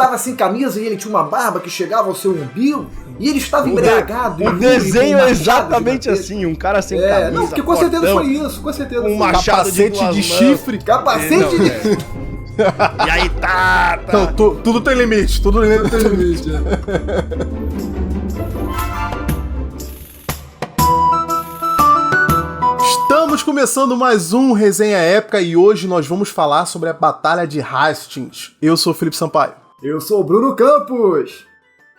estava sem camisa e ele tinha uma barba que chegava ao seu umbigo, e ele estava embriagado. O desenho é exatamente assim, um cara sem camisa. Não, porque com certeza foi isso, com certeza. Um machado de chifre. Capacete de... E aí tá. Então, tudo tem limite, tudo tem limite. Estamos começando mais um Resenha Épica e hoje nós vamos falar sobre a Batalha de Hastings. Eu sou o Felipe Sampaio. Eu sou o Bruno Campos.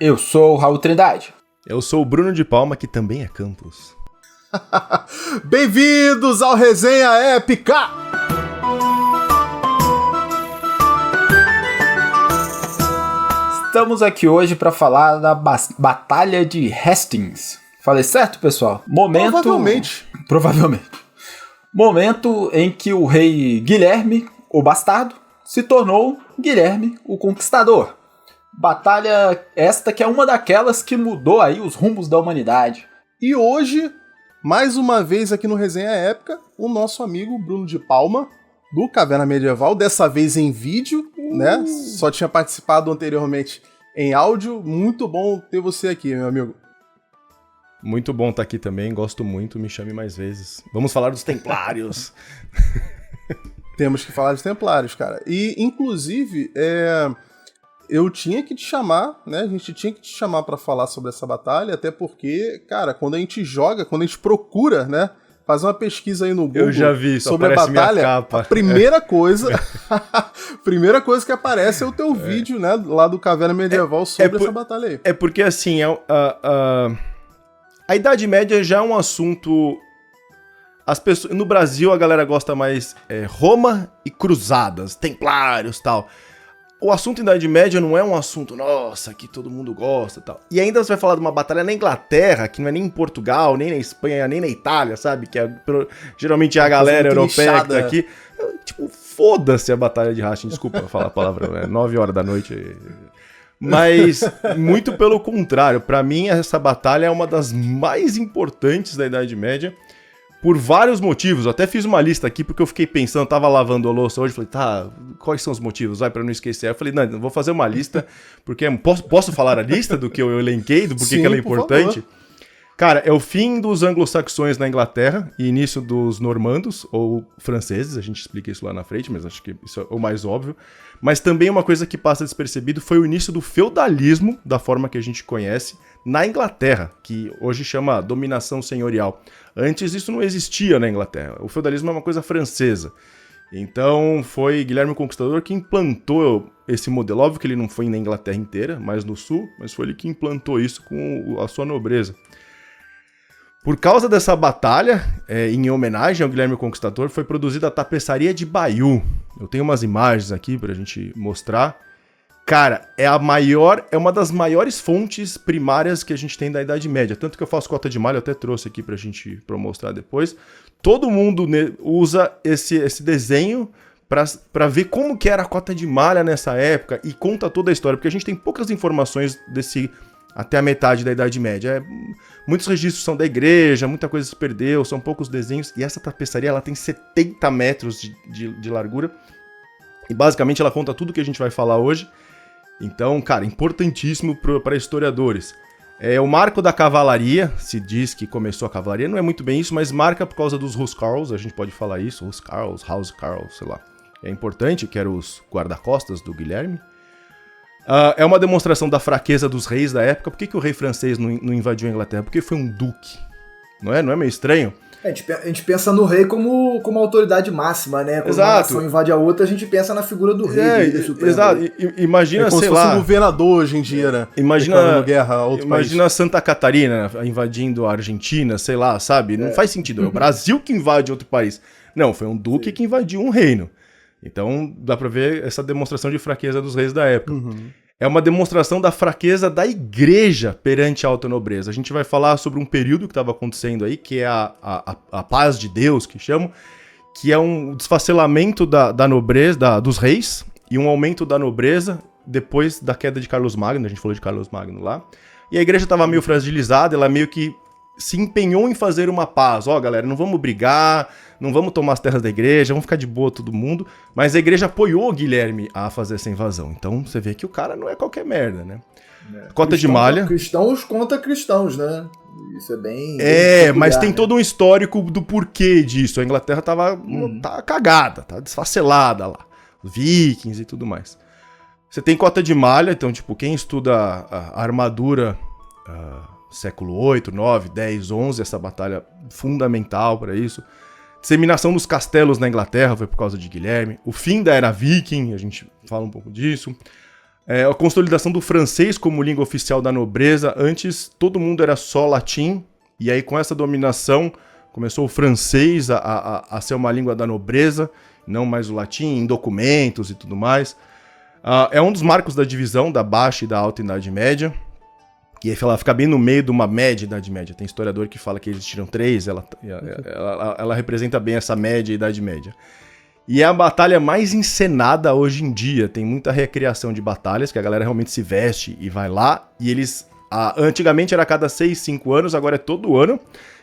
Eu sou o Raul Trindade. Eu sou o Bruno de Palma, que também é Campos. Bem-vindos ao Resenha Épica! Estamos aqui hoje para falar da Batalha de Hastings. Falei certo, pessoal? Provavelmente. Momento em que o rei Guilherme, o Bastardo, se tornou Guilherme, o Conquistador. Batalha esta que é uma daquelas que mudou aí os rumos da humanidade. E hoje, mais uma vez aqui no Resenha Épica, o nosso amigo Bruno de Palma, do Caverna Medieval, dessa vez em vídeo, né? Só tinha participado anteriormente em áudio. Muito bom ter você aqui, meu amigo. Muito bom estar aqui também, gosto muito, me chame mais vezes. Vamos falar dos Templários. Temos que falar dos Templários, cara. E, inclusive, eu tinha que te chamar, né? A gente tinha que te chamar pra falar sobre essa batalha, até porque, cara, quando a gente joga, quando a gente procura, né? Fazer uma pesquisa aí no Google eu já vi, sobre a batalha, a primeira coisa que aparece é o teu vídeo, né? Lá do Caverna Medieval sobre essa batalha aí. É porque, assim, a Idade Média já é um assunto... No Brasil a galera gosta mais Roma e cruzadas, templários e tal. O assunto Idade Média não é um assunto, nossa, que todo mundo gosta e tal. E ainda você vai falar de uma batalha na Inglaterra, que não é nem em Portugal, nem na Espanha, nem na Itália, sabe? Que geralmente é a galera europeia que tá aqui. Tipo, foda-se a Batalha de Hastings, desculpa falar a palavra, 9 horas da noite... Mas, muito pelo contrário, pra mim essa batalha é uma das mais importantes da Idade Média, por vários motivos. Eu até fiz uma lista aqui porque eu fiquei pensando, tava lavando a louça hoje, falei, tá, quais são os motivos? Vai, pra não esquecer. Aí eu falei, não, vou fazer uma lista, porque posso falar a lista do que eu elenquei, do porquê que ela é importante? Favor. Cara, é o fim dos anglo-saxões na Inglaterra e início dos normandos, ou franceses, a gente explica isso lá na frente, mas acho que isso é o mais óbvio. Mas também uma coisa que passa despercebido foi o início do feudalismo, da forma que a gente conhece, na Inglaterra, que hoje chama dominação senhorial. Antes isso não existia na Inglaterra, o feudalismo é uma coisa francesa. Então foi Guilherme o Conquistador que implantou esse modelo. Óbvio que ele não foi na Inglaterra inteira, mas no sul, mas foi ele que implantou isso com a sua nobreza. Por causa dessa batalha, em homenagem ao Guilherme o Conquistador, foi produzida a tapeçaria de Bayeux. Eu tenho umas imagens aqui pra gente mostrar. Cara, é uma das maiores fontes primárias que a gente tem da Idade Média. Tanto que eu faço cota de malha, eu até trouxe aqui pra mostrar depois. Todo mundo usa esse desenho pra ver como que era a cota de malha nessa época e conta toda a história. Porque a gente tem poucas informações até a metade da Idade Média. Muitos registros são da igreja, muita coisa se perdeu, são poucos desenhos. E essa tapeçaria ela tem 70 metros de largura. E basicamente ela conta tudo que a gente vai falar hoje. Então, cara, importantíssimo para historiadores. O marco da cavalaria, se diz que começou a cavalaria, não é muito bem isso, mas marca por causa dos huscarls, a gente pode falar isso, huscarls, housecarls, sei lá. É importante, que eram os guarda-costas do Guilherme. É uma demonstração da fraqueza dos reis da época. Por que o rei francês não invadiu a Inglaterra? Porque foi um duque. Não é meio estranho? A gente pensa no rei como autoridade máxima, né? Quando uma nação invade a outra, a gente pensa na figura do rei. Exato. Imagina, como sei se lá... fosse um governador hoje em dia, né? Imagina Santa Catarina invadindo a Argentina, sei lá, sabe? Não faz sentido. É o Brasil que invade outro país. Não, foi um duque que invadiu um reino. Então, dá pra ver essa demonstração de fraqueza dos reis da época. É uma demonstração da fraqueza da igreja perante a alta nobreza. A gente vai falar sobre um período que estava acontecendo aí, que é a paz de Deus, que chamam, que é um desfacelamento da nobreza, dos reis, e um aumento da nobreza depois da queda de Carlos Magno. A gente falou de Carlos Magno lá. E a igreja estava meio fragilizada, ela meio que se empenhou em fazer uma paz. Ó, galera, não vamos brigar, não vamos tomar as terras da igreja, vamos ficar de boa todo mundo. Mas a igreja apoiou o Guilherme a fazer essa invasão. Então você vê que o cara não é qualquer merda, né? Cota de malha. Cristãos contra cristãos, né? Isso é bem... mas tem todo um histórico do porquê disso. A Inglaterra tá cagada, tá desfacelada lá. Vikings e tudo mais. Você tem cota de malha, então, tipo, quem estuda a armadura século 8, 9, 10, 11, essa batalha fundamental para isso. Disseminação dos castelos na Inglaterra foi por causa de Guilherme. O fim da era viking, a gente fala um pouco disso. A consolidação do francês como língua oficial da nobreza. Antes, todo mundo era só latim. E aí, com essa dominação, começou o francês a ser uma língua da nobreza, não mais o latim, em documentos e tudo mais. É um dos marcos da divisão da Baixa e da Alta Idade Média. E aí ela fica bem no meio de uma média Idade Média. Tem historiador que fala que existiram 3, ela representa bem essa média e Idade Média. E é a batalha mais encenada hoje em dia. Tem muita recriação de batalhas, que a galera realmente se veste e vai lá. E eles, antigamente era a cada 6, 5 anos, agora é todo ano.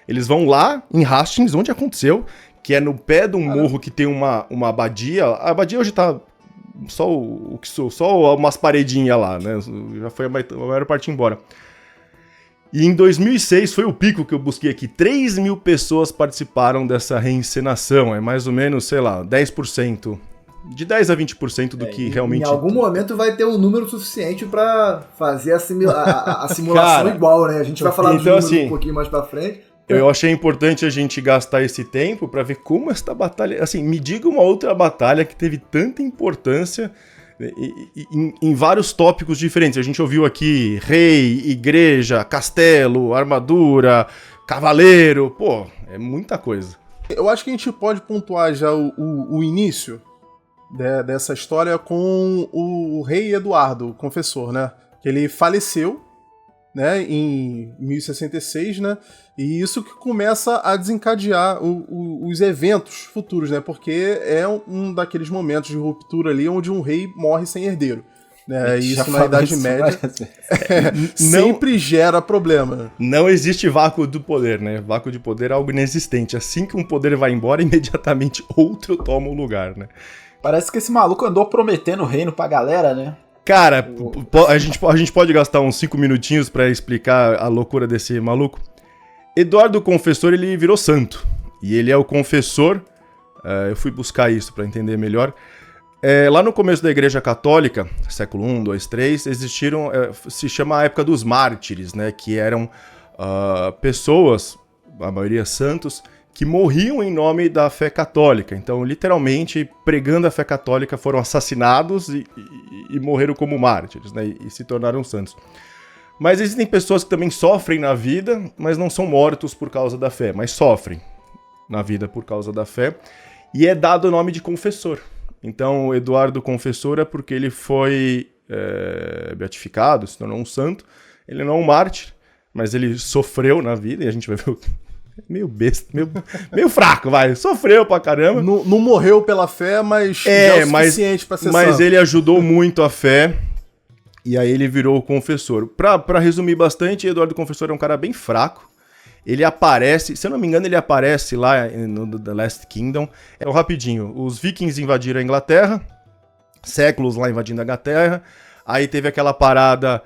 Eles vão lá em Hastings, onde aconteceu, que é no pé de um morro que tem uma abadia. A abadia hoje tá só umas paredinhas lá, né? Já foi a maior parte embora. E em 2006 foi o pico que eu busquei aqui. 3 mil pessoas participaram dessa reencenação. É mais ou menos, sei lá, 10%. De 10 a 20% do que realmente... Em algum momento vai ter um número suficiente pra fazer a simulação cara, igual, né? A gente vai falar então, dos números um pouquinho mais pra frente. Eu achei importante a gente gastar esse tempo pra ver como esta batalha... Assim, me diga uma outra batalha que teve tanta importância... Em vários tópicos diferentes. A gente ouviu aqui rei, igreja, castelo, armadura, cavaleiro. Pô, é muita coisa. Eu acho que a gente pode pontuar já o início dessa história com o rei Eduardo, o confessor, né? Que ele faleceu, né, em 1066, né? E isso que começa a desencadear os eventos futuros, né? Porque é um daqueles momentos de ruptura ali onde um rei morre sem herdeiro. Né? E isso na Idade Média sempre gera problema. Não existe vácuo do poder, né? Vácuo de poder é algo inexistente. Assim que um poder vai embora, imediatamente outro toma o lugar, né? Parece que esse maluco andou prometendo o reino pra galera, né? Cara, a gente pode gastar uns 5 minutinhos pra explicar a loucura desse maluco. Eduardo o Confessor, ele virou santo. E ele é o confessor. Eu fui buscar isso pra entender melhor. Lá no começo da Igreja Católica, século I, II, III, existiram, se chama a época dos mártires, né? Que eram pessoas, a maioria santos, que morriam em nome da fé católica. Então, literalmente, pregando a fé católica, foram assassinados e morreram como mártires, né? E se tornaram santos. Mas existem pessoas que também sofrem na vida, mas não são mortos por causa da fé, mas sofrem na vida por causa da fé. E é dado o nome de confessor. Então, Eduardo Confessor é porque ele foi beatificado, se tornou um santo. Ele não é um mártir, mas ele sofreu na vida, e a gente vai ver meio besta, meio fraco, vai. Sofreu pra caramba. Não morreu pela fé, mas já é o suficiente pra ser mas santo. Ele ajudou muito a fé, e aí ele virou o confessor. Pra resumir bastante, Eduardo Confessor é um cara bem fraco. Ele aparece, se eu não me engano, ele aparece lá no The Last Kingdom. Rapidinho, os vikings invadiram a Inglaterra, séculos lá invadindo a Inglaterra. Aí teve aquela parada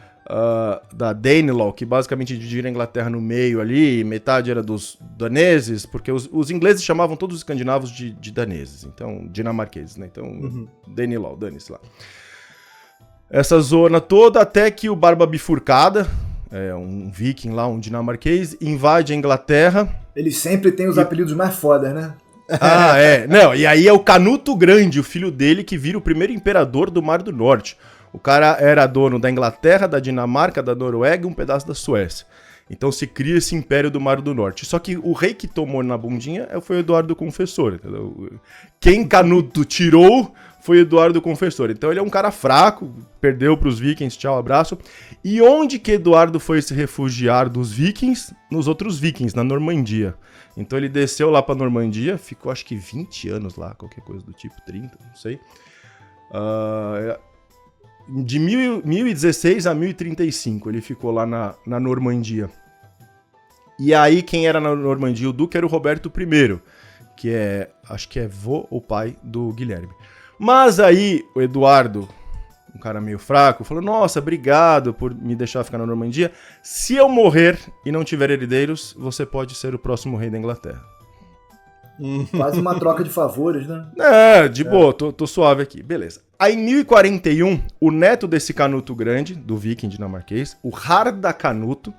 da Danelaw, que basicamente dividiram a Inglaterra no meio ali, metade era dos daneses, porque os ingleses chamavam todos os escandinavos de daneses, então dinamarqueses, né? Então, Danelaw, dane-se lá. Essa zona toda, até que o Barba Bifurcada, um viking lá, um dinamarquês, invade a Inglaterra. Ele sempre tem os apelidos mais fodas, né? Não, e aí é o Canuto Grande, o filho dele, que vira o primeiro imperador do Mar do Norte. O cara era dono da Inglaterra, da Dinamarca, da Noruega e um pedaço da Suécia. Então se cria esse império do Mar do Norte. Só que o rei que tomou na bundinha foi o Eduardo Confessor, entendeu? Quem Canuto tirou foi Eduardo Confessor. Então ele é um cara fraco, perdeu para os vikings, tchau, abraço. E onde que Eduardo foi se refugiar dos vikings? Nos outros vikings, na Normandia. Então ele desceu lá para Normandia, ficou acho que 20 anos lá, qualquer coisa do tipo, 30, não sei. De 1016 a 1035 ele ficou lá na Normandia. E aí quem era na Normandia, o duque, era o Roberto I, que é, acho que é vô ou pai do Guilherme. Mas aí o Eduardo, um cara meio fraco, falou, nossa, obrigado por me deixar ficar na Normandia. Se eu morrer e não tiver herdeiros, você pode ser o próximo rei da Inglaterra. Quase uma troca de favores, né? De boa, tô suave aqui, beleza. Aí em 1041, o neto desse Canuto Grande, do viking dinamarquês, o Harda Canuto,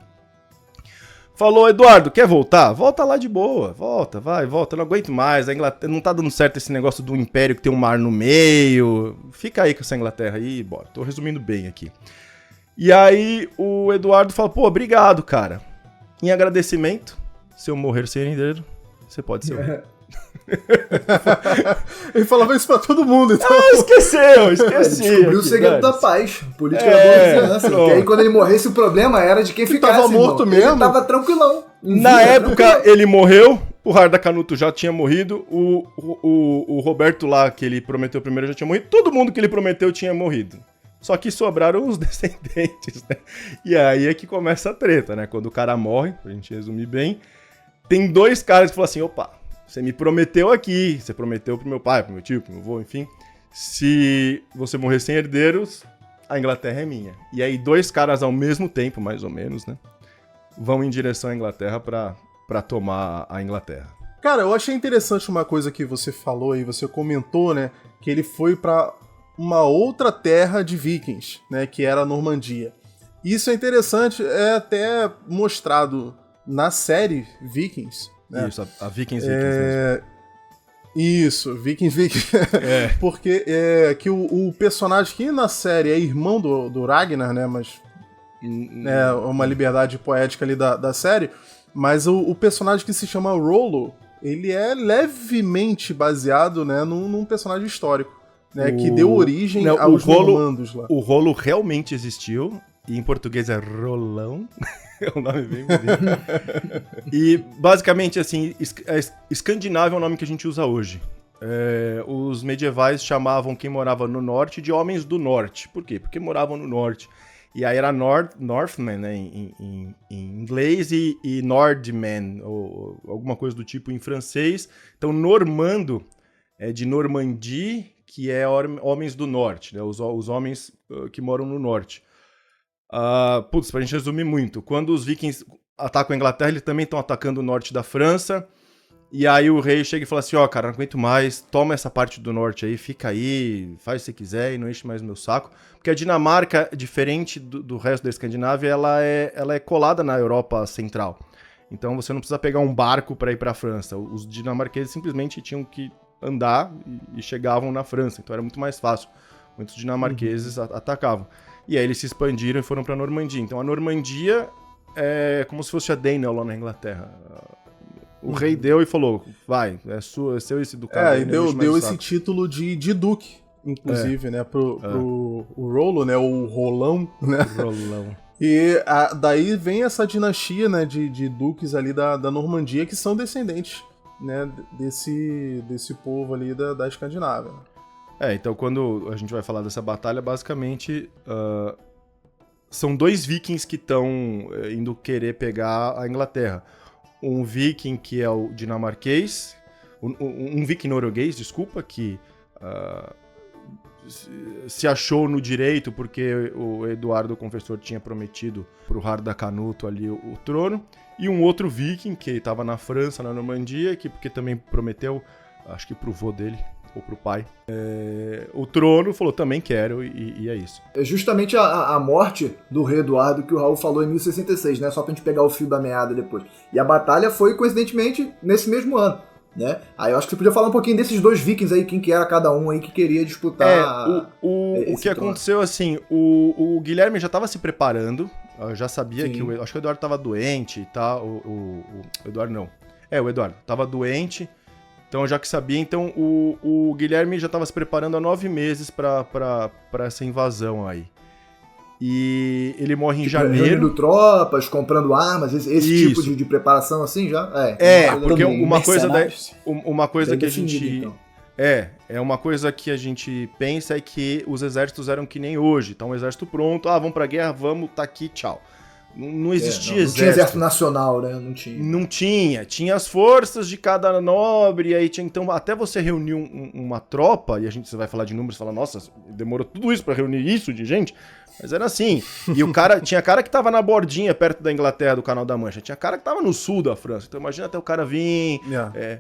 falou, Eduardo, quer voltar? Volta lá de boa, volta, eu não aguento mais, a Inglaterra não tá dando certo esse negócio do império que tem um mar no meio, fica aí com essa Inglaterra aí, bora, tô resumindo bem aqui. E aí o Eduardo falou, pô, obrigado, cara, em agradecimento, se eu morrer sem herdeiro, você pode ser o rei. Ele falava isso pra todo mundo, então. Esqueci. Descobriu o segredo da paz. Política da boa vizinhança. Porque aí quando ele morresse, o problema era de quem ficasse. Tava morto mesmo. Ele tava tranquilão. Na época, ele morreu. O Harda Canuto já tinha morrido. O Roberto lá, que ele prometeu primeiro, já tinha morrido. Todo mundo que ele prometeu tinha morrido. Só que sobraram os descendentes, né? E aí é que começa a treta, né? Quando o cara morre, pra gente resumir bem, tem dois caras que falam assim, opa, você me prometeu aqui, você prometeu pro meu pai, pro meu tio, pro meu avô, enfim, se você morrer sem herdeiros, a Inglaterra é minha. E aí dois caras ao mesmo tempo, mais ou menos, né, vão em direção à Inglaterra pra tomar a Inglaterra. Cara, eu achei interessante uma coisa que você falou aí, você comentou, né, que ele foi pra uma outra terra de vikings, né, que era a Normandia. Isso é interessante, é até mostrado na série Vikings. Né? Isso, a Vikings mesmo. Isso, Vikings. Porque que o personagem que na série é irmão do Ragnar, né, mas é uma liberdade poética ali da série, mas o personagem que se chama Rollo, ele é levemente baseado, né, num personagem histórico. Né, que deu origem aos normandos lá. O Rollo realmente existiu, e em português é Rolão. É um nome bem bonito. E, basicamente, assim, Escandinávia é o nome que a gente usa hoje. Os medievais chamavam quem morava no norte de homens do norte. Por quê? Porque moravam no norte. E aí era Northman, né, em inglês, e Nordman, ou alguma coisa do tipo em francês. Então, normando é de Normandie, que é homens do norte, né, os homens que moram no norte. Pra gente resumir muito, quando os vikings atacam a Inglaterra, eles também estão atacando o norte da França, e aí o rei chega e fala assim, cara, não aguento mais, toma essa parte do norte aí, fica aí, faz o que você quiser e não enche mais meu saco, porque a Dinamarca, diferente do resto da Escandinávia, ela é colada na Europa Central, então você não precisa pegar um barco para ir para a França, os dinamarqueses simplesmente tinham que andar e chegavam na França, então era muito mais fácil, muitos dinamarqueses atacavam. E aí eles se expandiram e foram pra Normandia. Então a Normandia é como se fosse a Daniel lá na Inglaterra. O rei deu e falou, vai, é seu esse ducado. E deu esse título de duque, inclusive, né, pro Rollo, né, o Rolão, né. Rolão. E daí vem essa dinastia, né, de duques ali da Normandia, que são descendentes, né, desse povo ali da Escandinávia. Então quando a gente vai falar dessa batalha, basicamente são dois vikings que estão indo querer pegar a Inglaterra. Um viking que é o dinamarquês, um viking norueguês, desculpa, que se achou no direito porque o Eduardo o Confessor tinha prometido pro Harda Canuto ali o trono, e um outro viking que estava na França, na Normandia, porque também prometeu, acho que pro vô dele, ou pro pai, o trono, falou, também quero, e é isso. É justamente a morte do rei Eduardo que o Raul falou em 1066, né? Só pra gente pegar o fio da meada depois. E a batalha foi, coincidentemente, nesse mesmo ano, né? Aí eu acho que você podia falar um pouquinho desses dois vikings aí, quem que era cada um aí que queria disputar. O que aconteceu, assim, o Guilherme já tava se preparando, já sabia que acho que o Eduardo tava doente e tal, o Eduardo não. O Eduardo tava doente. Então, já que sabia, então o Guilherme já estava se preparando há 9 meses para essa invasão aí. E ele morre em janeiro. Reunindo tropas, comprando armas, esse tipo de preparação assim já? Porque uma coisa que a gente... Então. Uma coisa que a gente pensa é que os exércitos eram que nem hoje. Tá um exército pronto, vamos pra guerra, vamos, tá aqui, tchau. Não existia não exército. tinha exército nacional, né? Não tinha. Não tinha. Tinha as forças de cada nobre, e aí tinha, então, até você reunir uma tropa, e você vai falar de números e fala, nossa, demorou tudo isso pra reunir isso de gente? Mas era assim. E tinha cara que tava na bordinha, perto da Inglaterra, do Canal da Mancha. Tinha cara que tava no sul da França. Então imagina até o cara vir...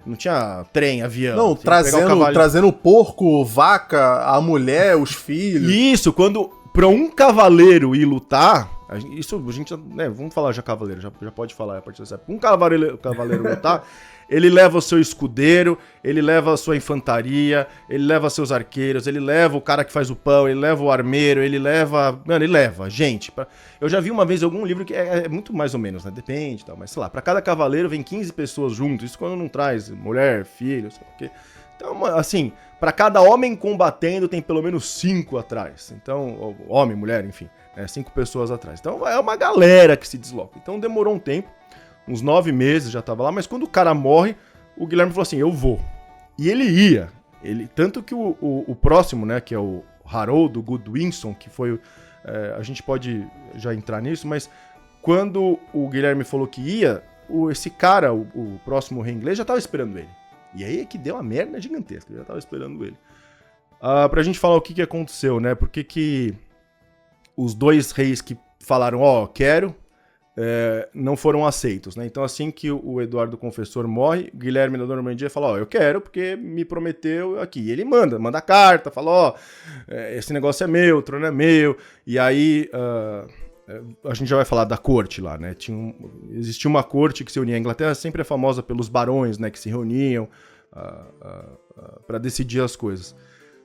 não tinha trem, avião. Não, trazendo porco, vaca, a mulher, os filhos. Isso, quando pra um cavaleiro ir lutar... Isso a gente, né, vamos falar já cavaleiro, já pode falar a partir dessa época. Um cavaleiro lutar, ele leva o seu escudeiro, ele leva a sua infantaria, ele leva seus arqueiros, ele leva o cara que faz o pão, ele leva o armeiro, ele leva gente. Eu já vi uma vez algum livro que é muito mais ou menos, né, depende e tal, mas sei lá, pra cada cavaleiro vem 15 pessoas juntos, isso quando não traz mulher, filho, sei lá o quê. Então, assim, pra cada homem combatendo tem pelo menos 5 atrás. Então, homem, mulher, enfim, 5 pessoas atrás. Então é uma galera que se desloca. Então demorou um tempo, uns 9 meses já tava lá, mas quando o cara morre, o Guilherme falou assim, eu vou. E ele ia. Tanto que o próximo, né, que é o Harold Godwinson, que foi... a gente pode já entrar nisso, mas quando o Guilherme falou que ia, esse cara, o próximo rei inglês, já tava esperando ele. E aí é que deu uma merda gigantesca, eu já tava esperando ele. Pra gente falar o que aconteceu, né? Por que os 2 reis que falaram, quero, não foram aceitos, né? Então assim que o Eduardo Confessor morre, o Guilherme da Normandia fala, eu quero porque me prometeu aqui. E ele manda carta, fala, esse negócio é meu, o trono é meu. E aí... a gente já vai falar da corte lá, né? Existia uma corte que se unia. A Inglaterra sempre é famosa pelos barões, né? Que se reuniam para decidir as coisas.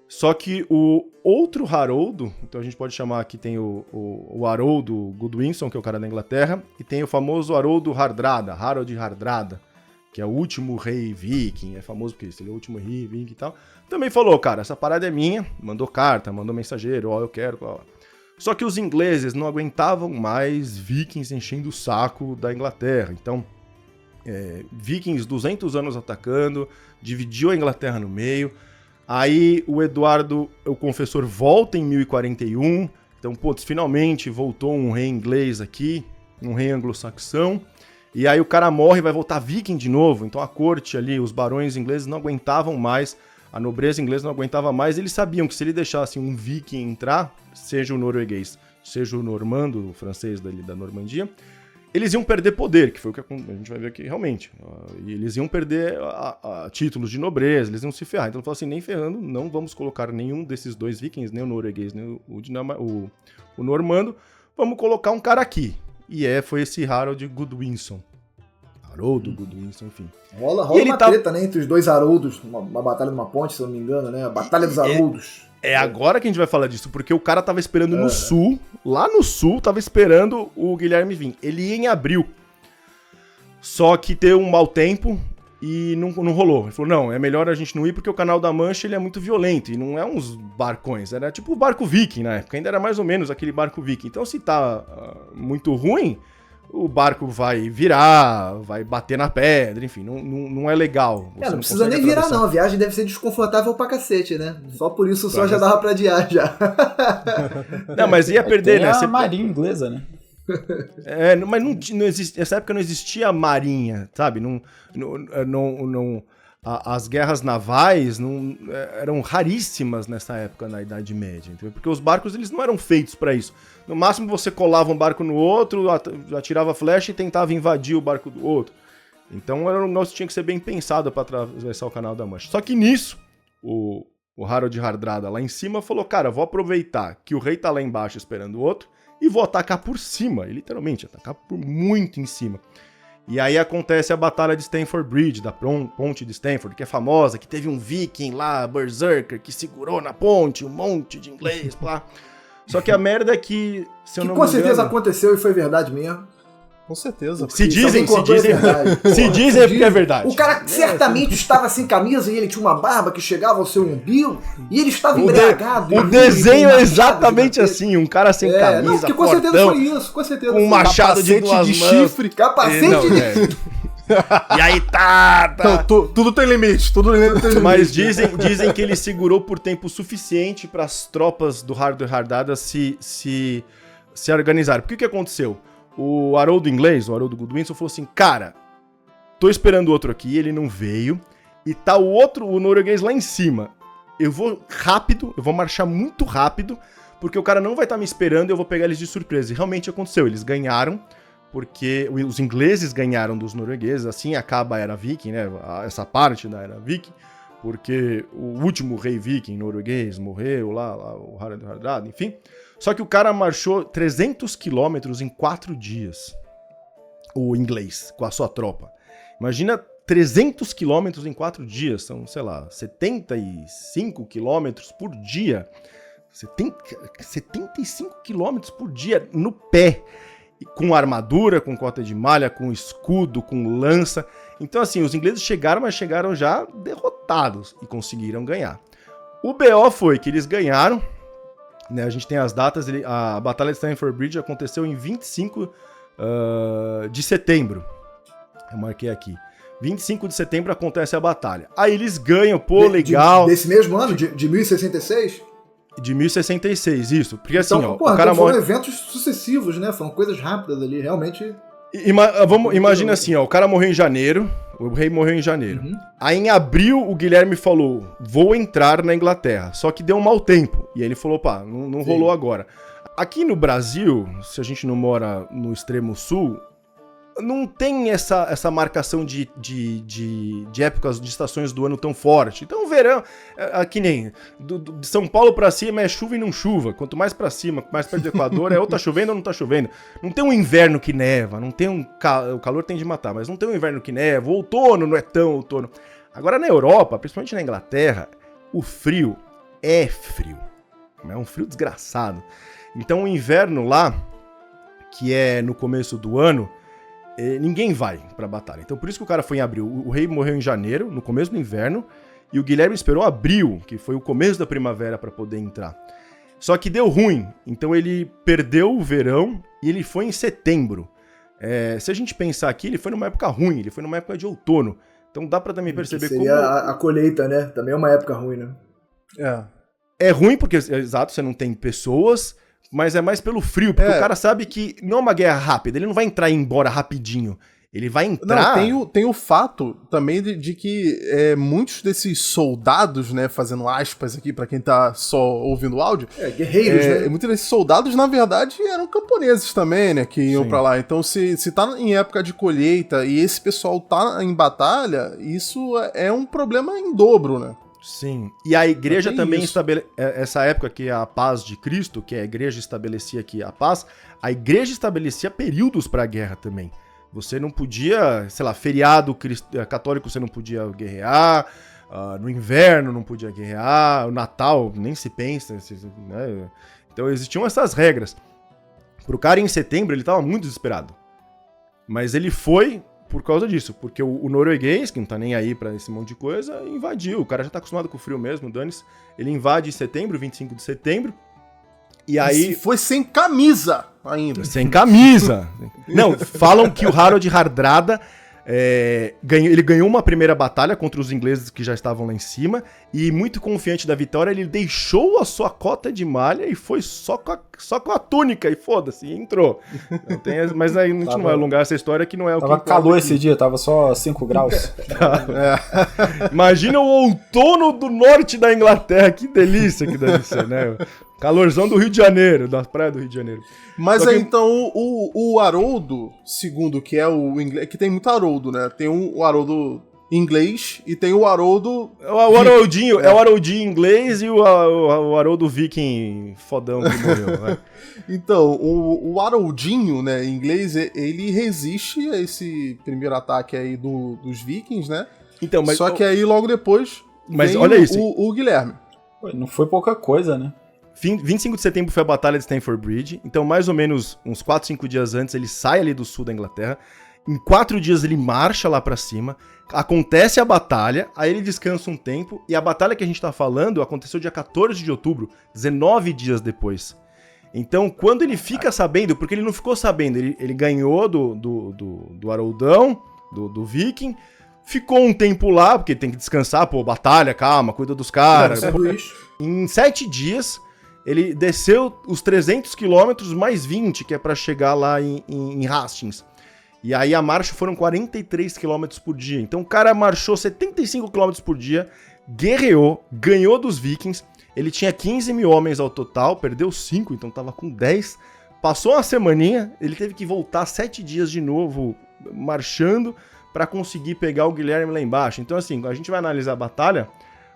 Só que o outro Haroldo, então a gente pode chamar aqui, tem o Haroldo Godwinson, que é o cara da Inglaterra, e tem o famoso Haroldo Hardrada, Harold Hardrada, que é o último rei viking, é famoso porque ele é o último rei viking e tal. Também falou, cara, essa parada é minha, mandou carta, mandou mensageiro, eu quero, Só que os ingleses não aguentavam mais vikings enchendo o saco da Inglaterra. Então, vikings 200 anos atacando, dividiu a Inglaterra no meio. Aí o Eduardo, o Confessor, volta em 1041. Então, finalmente voltou um rei inglês aqui, um rei anglo-saxão. E aí o cara morre e vai voltar viking de novo. Então a corte ali, os barões ingleses não aguentavam mais, a nobreza inglesa não aguentava mais. Eles sabiam que se ele deixasse um viking entrar, seja o norueguês, seja o normando, o francês da Normandia, eles iam perder poder, que foi o que a gente vai ver aqui realmente. E eles iam perder títulos de nobreza, eles iam se ferrar. Então ele falou assim, nem ferrando, não vamos colocar nenhum desses 2 vikings, nem o norueguês, nem o normando, vamos colocar um cara aqui. E foi esse Harold Godwinson. Haroldo Godwinson, enfim. Rola uma treta, né, entre os 2 Haroldos, uma batalha numa ponte, se eu não me engano, né? A Batalha dos Haroldos. Agora que a gente vai falar disso, porque o cara tava esperando no sul, lá no sul, tava esperando o Guilherme vir. Ele ia em abril. Só que deu um mau tempo e não rolou. Ele falou, não, é melhor a gente não ir porque o Canal da Mancha ele é muito violento e não é uns barcões, era tipo o barco viking na época, ainda era mais ou menos aquele barco viking. Então se tá muito ruim, o barco vai virar, vai bater na pedra, enfim, não é legal. Não precisa nem virar não, a viagem deve ser desconfortável pra cacete, né? Só por isso já dava pra adiar já. Não, mas ia perder, né? A marinha inglesa, né? Mas não existia, nessa época não existia marinha, sabe? As guerras navais eram raríssimas nessa época, na Idade Média, entendeu? Porque os barcos eles não eram feitos pra isso. No máximo você colava um barco no outro, atirava flecha e tentava invadir o barco do outro. Então era um negócio que tinha que ser bem pensado para atravessar o Canal da Mancha. Só que nisso, o Harold Hardrada lá em cima falou, cara, vou aproveitar que o rei tá lá embaixo esperando o outro e vou atacar por cima, e literalmente, atacar por muito em cima. E aí acontece a Batalha de Stamford Bridge, da ponte de Stamford, que é famosa, que teve um viking lá, Berserker, que segurou na ponte, um monte de inglês, lá. Só que a merda é que, se eu não me engano... com certeza aconteceu e foi verdade mesmo. Com certeza. Se dizem porque é verdade. O cara certamente estava sem camisa e ele tinha uma barba que chegava ao seu umbigo e ele estava embriagado. O desenho é exatamente assim, um cara sem camisa, não, porque com certeza foi isso, com certeza. Com um machado de 2 mãos. Chifre, capacete de... E aí tá. Não, tudo tem limite, Mas dizem que ele segurou por tempo suficiente para as tropas do Harold Hardrada se organizarem. Porque o que aconteceu? o Haroldo inglês, o Haroldo Goodwinson, falou assim, cara, tô esperando o outro aqui, ele não veio, e tá o norueguês lá em cima. Eu vou rápido, eu vou marchar muito rápido, porque o cara não vai estar me esperando e eu vou pegar eles de surpresa. E realmente aconteceu, eles ganharam, porque os ingleses ganharam dos noruegueses, assim acaba a Era Viking, né, essa parte da Era Viking, porque o último rei viking norueguês morreu lá o Harald Hardrada, enfim. Só que o cara marchou 300 quilômetros em 4 dias, o inglês, com a sua tropa. Imagina 300 quilômetros em 4 dias, são, sei lá, 75 quilômetros por dia. 75 quilômetros por dia no pé, com armadura, com cota de malha, com escudo, com lança. Então, assim, os ingleses chegaram, mas chegaram já derrotados e conseguiram ganhar. O BO foi que eles ganharam, né? A gente tem as datas, a Batalha de Stamford Bridge aconteceu em 25 de setembro. Eu marquei aqui. 25 de setembro acontece a batalha. Aí eles ganham, pô, legal. Desse mesmo ano, de 1066? De 1066, isso. Porque assim, então, o cara então morre... foram eventos sucessivos, né? Foram coisas rápidas ali, realmente... Imagina assim, ó, o cara morreu em janeiro, o rei morreu em janeiro. Uhum. Aí em abril o Guilherme falou, vou entrar na Inglaterra, só que deu um mau tempo. E aí ele falou, pá, não rolou agora. Aqui no Brasil, se a gente não mora no extremo sul, não tem essa marcação de épocas, de estações do ano tão forte. Então o verão, que nem de São Paulo pra cima é chuva e não chuva. Quanto mais pra cima, mais perto do Equador, ou tá chovendo ou não tá chovendo. Não tem um inverno que neva, não tem o calor tem de matar, mas não tem um inverno que neva. O outono não é tão outono. Agora na Europa, principalmente na Inglaterra, o frio é frio. É um frio desgraçado. Então o inverno lá, que é no começo do ano, ninguém vai pra batalha. Então por isso que o cara foi em abril. O rei morreu em janeiro, no começo do inverno, e o Guilherme esperou abril, que foi o começo da primavera, pra poder entrar. Só que deu ruim, então ele perdeu o verão e ele foi em setembro. Se a gente pensar aqui, ele foi numa época ruim, ele foi numa época de outono. Então dá pra também perceber que seria a colheita, né? Também é uma época ruim, né? É ruim porque, exato, você não tem pessoas... Mas é mais pelo frio, porque o cara sabe que não é uma guerra rápida, ele não vai entrar e ir embora rapidinho. Ele vai entrar... Não, tem o fato também de que muitos desses soldados, né, fazendo aspas aqui pra quem tá só ouvindo o áudio... guerreiros, né? Muitos desses soldados, na verdade, eram camponeses também, né, que iam pra lá. Então, se tá em época de colheita e esse pessoal tá em batalha, isso é um problema em dobro, né? Sim, e a igreja também essa época que é a paz de Cristo, que a igreja estabelecia aqui a paz, a igreja estabelecia períodos para a guerra também. Você não podia, sei lá, feriado católico você não podia guerrear, no inverno não podia guerrear, o Natal nem se pensa, né? Então existiam essas regras. Pro cara em setembro ele tava muito desesperado, mas ele foi... por causa disso, porque o norueguês, que não tá nem aí pra esse monte de coisa, invadiu. O cara já tá acostumado com o frio mesmo, dane-se. Ele invade em setembro, 25 de setembro, e aí... foi sem camisa ainda. Sem camisa! Não, falam que o Harald Hardrada, ele ganhou uma primeira batalha contra os ingleses que já estavam lá em cima, e muito confiante da vitória, ele deixou a sua cota de malha e foi só com a túnica, e foda-se, entrou. Mas aí a gente não vai alongar essa história, que não é o que... Tava calor esse dia, tava só 5 graus. Imagina o outono do norte da Inglaterra, que delícia que deve ser, né? Calorzão do Rio de Janeiro, da praia do Rio de Janeiro. Mas aí, então, o Haroldo, segundo, que é o inglês... que tem muito Haroldo, né? Tem o Haroldo inglês e tem o Haroldo... O Haroldinho, é o Haroldinho inglês e o Haroldo viking fodão que morreu, né? Então, o Haroldinho, né, em inglês, ele resiste a esse primeiro ataque aí dos vikings, né? Então, mas... Só que aí, logo depois, mas olha isso. O Guilherme. Não foi pouca coisa, né? 25 de setembro foi a Batalha de Stamford Bridge, então mais ou menos uns 4, 5 dias antes ele sai ali do sul da Inglaterra, em 4 dias ele marcha lá pra cima, acontece a batalha, aí ele descansa um tempo, e a batalha que a gente tá falando aconteceu dia 14 de outubro, 19 dias depois. Então, quando ele fica sabendo, porque ele não ficou sabendo, ele ganhou do Haroldão, do Viking, ficou um tempo lá, porque tem que descansar, batalha, calma, cuida dos caras. Em 7 dias... ele desceu os 300 quilômetros mais 20, que é pra chegar lá em Hastings. E aí a marcha foram 43 km por dia. Então o cara marchou 75 km por dia, guerreou, ganhou dos vikings. Ele tinha 15 mil homens ao total, perdeu 5, então tava com 10. Passou uma semaninha, ele teve que voltar 7 dias de novo marchando pra conseguir pegar o Guilherme lá embaixo. Então assim, a gente vai analisar a batalha,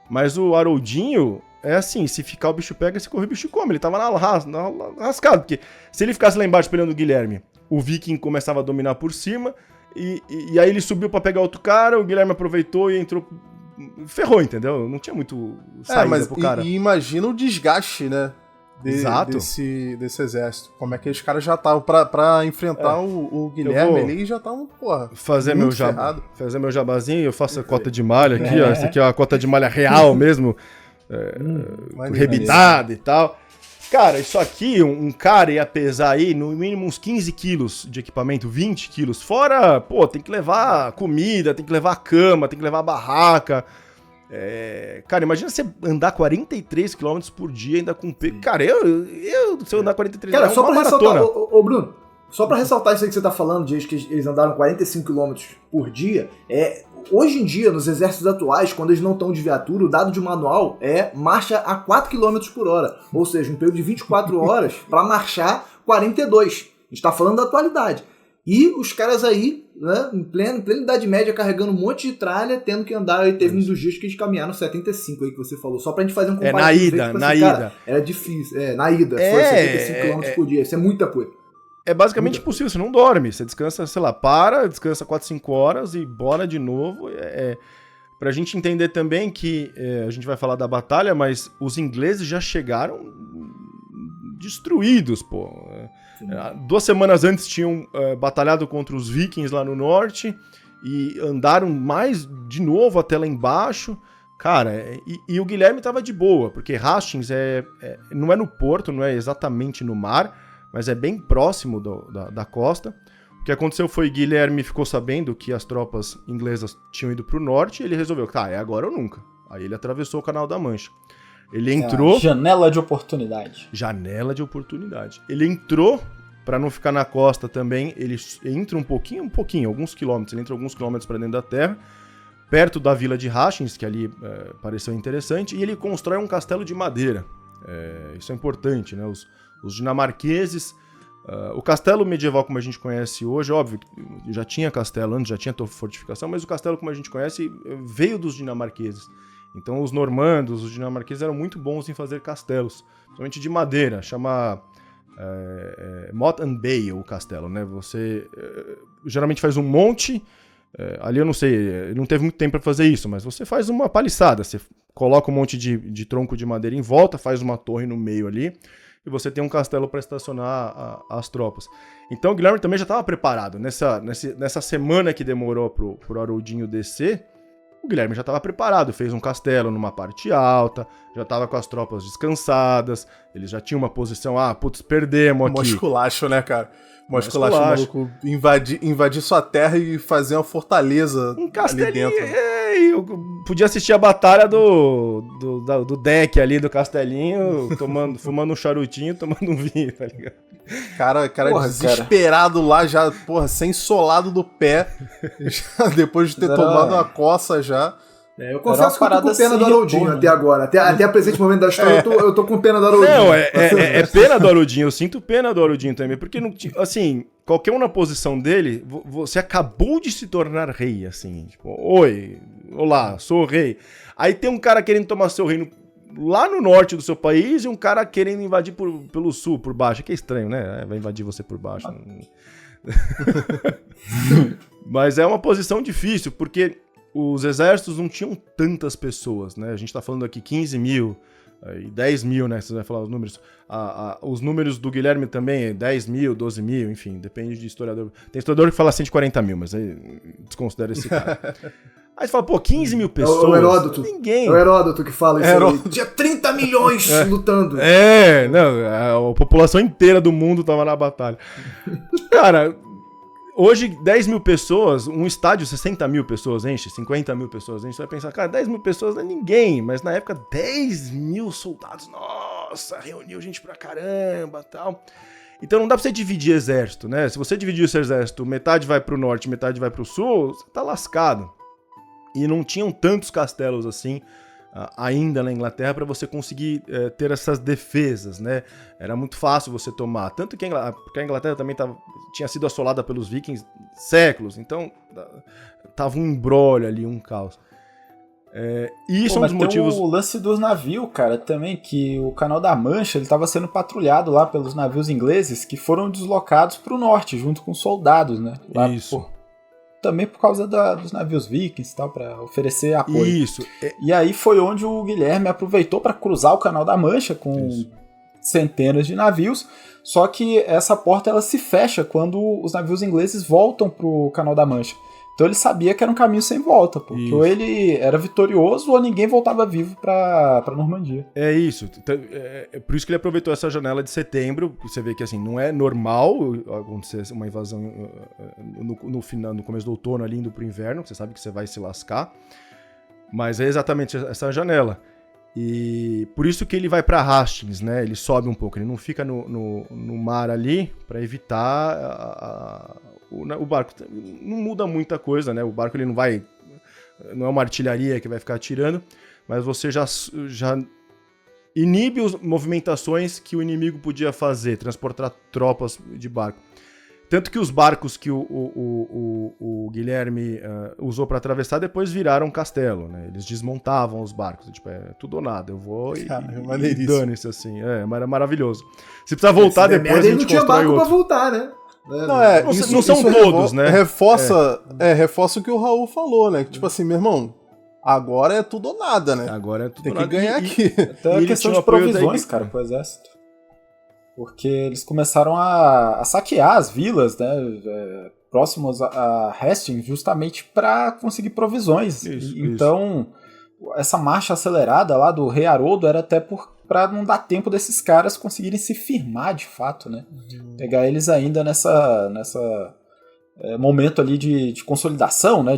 mas o Haroldinho é assim, se ficar o bicho pega, se correr o bicho come. Ele tava na rascado, porque se ele ficasse lá embaixo pegando o Guilherme, o Viking começava a dominar por cima, e aí ele subiu pra pegar outro cara, o Guilherme aproveitou e entrou, ferrou, entendeu? Não tinha muito saída pro cara. E imagina o desgaste, né? Exato. Desse exército. Como é que os caras já estavam pra enfrentar o Guilherme ali e já estavam, porra, fazer meu jabazinho, eu faço a cota de malha aqui, ó. Essa aqui é a cota de malha real mesmo, rebitada e tal. Cara, isso aqui, um cara ia pesar aí no mínimo uns 15 quilos de equipamento, 20 quilos. Fora, pô, tem que levar comida, tem que levar cama, tem que levar barraca. Cara, imagina você andar 43 km por dia ainda com... Cara, se eu andar 43 km, cara, só pra ressaltar, ô Bruno, só pra ressaltar isso aí que você tá falando, de que eles andaram 45 km por dia, hoje em dia, nos exércitos atuais, quando eles não estão de viatura, o dado de manual é marcha a 4 km por hora, ou seja, um período de 24 horas pra marchar 42. A gente tá falando da atualidade. E os caras aí, né, em plena Idade Média, carregando um monte de tralha, tendo que andar, aí teve um dos dias que eles caminharam 75 aí que você falou, só pra gente fazer um comparativo. Na ida. Cara, era difícil, na ida, foi 75 km por dia, isso é muita coisa. É basicamente impossível, você não dorme, você descansa, sei lá, descansa 4, 5 horas e bora de novo. Pra gente entender também que, a gente vai falar da batalha, mas os ingleses já chegaram destruídos, pô. 2 semanas antes tinham batalhado contra os vikings lá no norte e andaram mais de novo até lá embaixo. Cara, e o Guilherme tava de boa, porque Hastings não é no porto, não é exatamente no mar, mas é bem próximo da costa. O que aconteceu foi que Guilherme ficou sabendo que as tropas inglesas tinham ido pro norte e ele resolveu, é agora ou nunca. Aí ele atravessou o Canal da Mancha. Ele entrou... Janela de oportunidade. Janela de oportunidade. Ele entrou, pra não ficar na costa também, ele entra um pouquinho, alguns quilômetros, ele entra alguns quilômetros pra dentro da terra, perto da vila de Hastings, que ali pareceu interessante, e ele constrói um castelo de madeira. Isso é importante, né? Os dinamarqueses... o castelo medieval como a gente conhece hoje, óbvio, já tinha castelo antes, já tinha fortificação, mas o castelo como a gente conhece veio dos dinamarqueses. Então os normandos, os dinamarqueses eram muito bons em fazer castelos, principalmente de madeira, chama Motte and Bay o castelo, né? Você geralmente faz um monte, ali eu não sei, não teve muito tempo para fazer isso, mas você faz uma paliçada, você coloca um monte de tronco de madeira em volta, faz uma torre no meio ali, e você tem um castelo para estacionar as tropas. Então o Guilherme também já estava preparado. Nessa semana que demorou pro Haroldinho descer, o Guilherme já estava preparado, fez um castelo numa parte alta, já estava com as tropas descansadas, eles já tinham uma posição, perdemos aqui. Mosculacho, né, cara? Mosculacho, maluco, invadir sua terra e fazer uma fortaleza um castelinho, ali dentro. Eu podia assistir a batalha do deck ali, do castelinho, fumando um charutinho, tomando um vinho, tá ligado? Cara desesperado lá já, sem solado do pé, já, depois de ter tomado uma coça já. Eu confesso que eu tô com pena do Haroldinho até agora. Até o presente momento da história, eu tô com pena do Haroldinho. Não, é pena do Haroldinho. Eu sinto pena do Haroldinho também. Porque, assim, qualquer um na posição dele, você acabou de se tornar rei, assim. Tipo, olá, sou o rei. Aí tem um cara querendo tomar seu reino lá no norte do seu país e um cara querendo invadir pelo sul, por baixo. Que é estranho, né? Vai invadir você por baixo. Mas é uma posição difícil, porque... os exércitos não tinham tantas pessoas, né? A gente tá falando aqui 15 mil e 10 mil, né? Você vai falar os números. Os números do Guilherme também, 10 mil, 12 mil, enfim, depende de historiador. Tem historiador que fala 140 mil, mas aí desconsidera esse cara. Aí você fala, 15 mil pessoas. O Heródoto. Ninguém. É o Heródoto que fala isso aí. Tinha 30 milhões lutando. A população inteira do mundo tava na batalha. Cara... hoje, 10 mil pessoas, um estádio 60 mil pessoas enche, 50 mil pessoas enche, você vai pensar, cara, 10 mil pessoas não é ninguém, mas na época 10 mil soldados, nossa, nossa, reuniu gente pra caramba, tal. Então não dá pra você dividir exército, né? Se você dividir o seu exército, metade vai pro norte, metade vai pro sul, você tá lascado. E não tinham tantos castelos assim ainda na Inglaterra para você conseguir ter essas defesas, né? Era muito fácil você tomar. Tanto que porque a Inglaterra também tinha sido assolada pelos vikings séculos, então tava um embrólio ali, um caos. E isso é um dos motivos... Tem o lance dos navios, cara, também, que o Canal da Mancha ele estava sendo patrulhado lá pelos navios ingleses que foram deslocados para o norte, junto com soldados, né? Lá, isso. Também por causa dos navios vikings e tal, para oferecer apoio. Isso. E aí foi onde o Guilherme aproveitou para cruzar o Canal da Mancha com centenas de navios, só que essa porta ela se fecha quando os navios ingleses voltam pro Canal da Mancha. Então ele sabia que era um caminho sem volta, porque ou ele era vitorioso ou ninguém voltava vivo pra Normandia. É isso. É por isso que ele aproveitou essa janela de setembro. Você vê que assim, não é normal acontecer uma invasão no começo do outono, ali indo pro inverno, que você sabe que você vai se lascar. Mas é exatamente essa janela. E por isso que ele vai para Hastings, né? Ele sobe um pouco, ele não fica no mar ali para evitar o barco. Não muda muita coisa, né? O barco ele não é uma artilharia que vai ficar atirando, mas você já inibe as movimentações que o inimigo podia fazer, transportar tropas de barco. Tanto que os barcos que o Guilherme usou para atravessar depois viraram castelo, né? Eles desmontavam os barcos, tipo, é tudo ou nada, eu vou e dane-se, assim. É maravilhoso. Se precisar voltar depois, a gente não tinha barco pra voltar, né? Não são todos, né? Reforça o que o Raul falou, né? Que, tipo assim, meu irmão, agora é tudo ou nada, né? Agora é tudo ou nada. Tem que ganhar aqui. Até a questão de provisões, cara, pro exército. Porque eles começaram a saquear as vilas, né, próximas a Hastings, justamente para conseguir provisões. Então, essa marcha acelerada lá do rei Haroldo era até para não dar tempo desses caras conseguirem se firmar de fato, né? Pegar eles ainda nessa momento ali de consolidação, né?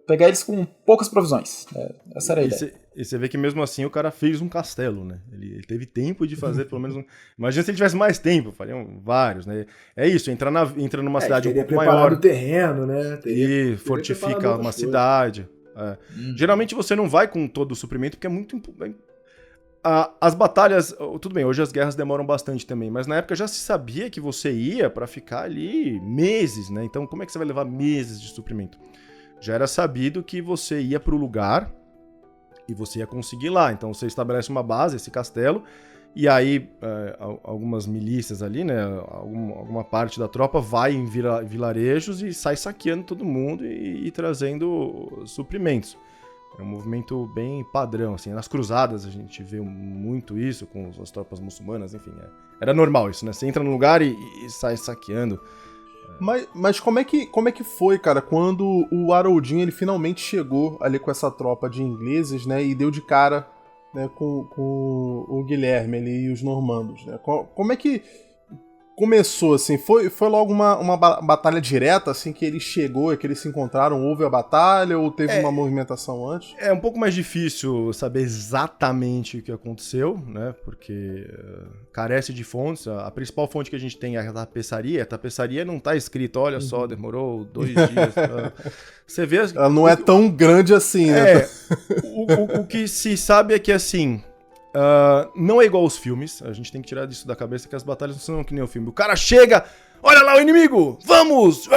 Pegar eles com poucas provisões. Essa era a ideia. E você vê que mesmo assim o cara fez um castelo, né? Ele teve tempo de fazer pelo menos um... Imagina se ele tivesse mais tempo, fariam vários, né? É isso, entra numa cidade um pouco maior. O terreno, né? E fortifica uma cidade. Geralmente você não vai com todo o suprimento, porque é muito... As batalhas, tudo bem, hoje as guerras demoram bastante também, mas na época já se sabia que você ia pra ficar ali meses, né? Então como é que você vai levar meses de suprimento? Já era sabido que você ia pro lugar e você ia conseguir lá. Então você estabelece uma base, esse castelo, e aí algumas milícias ali, né? Alguma parte da tropa vai em vilarejos e sai saqueando todo mundo e trazendo suprimentos. É um movimento bem padrão, assim. Nas cruzadas a gente vê muito isso com as tropas muçulmanas, enfim. Era normal isso, né? Você entra no lugar e sai saqueando. Mas como é que foi, cara, quando o Haroldinho ele finalmente chegou ali com essa tropa de ingleses, né? E deu de cara, né, com o Guilherme ali e os normandos, né? Como é que começou, assim? Foi logo uma batalha direta, assim, que ele chegou e que eles se encontraram? Houve a batalha ou teve uma movimentação antes? É um pouco mais difícil saber exatamente o que aconteceu, né? Porque carece de fontes. A principal fonte que a gente tem é a tapeçaria. A tapeçaria não tá escrito, olha só, demorou 2 dias. Você vê... Ela não é tão grande assim, né? O que se sabe é que, assim... não é igual aos filmes, a gente tem que tirar disso da cabeça que as batalhas não são que nem o filme. O cara chega, olha lá o inimigo, vamos!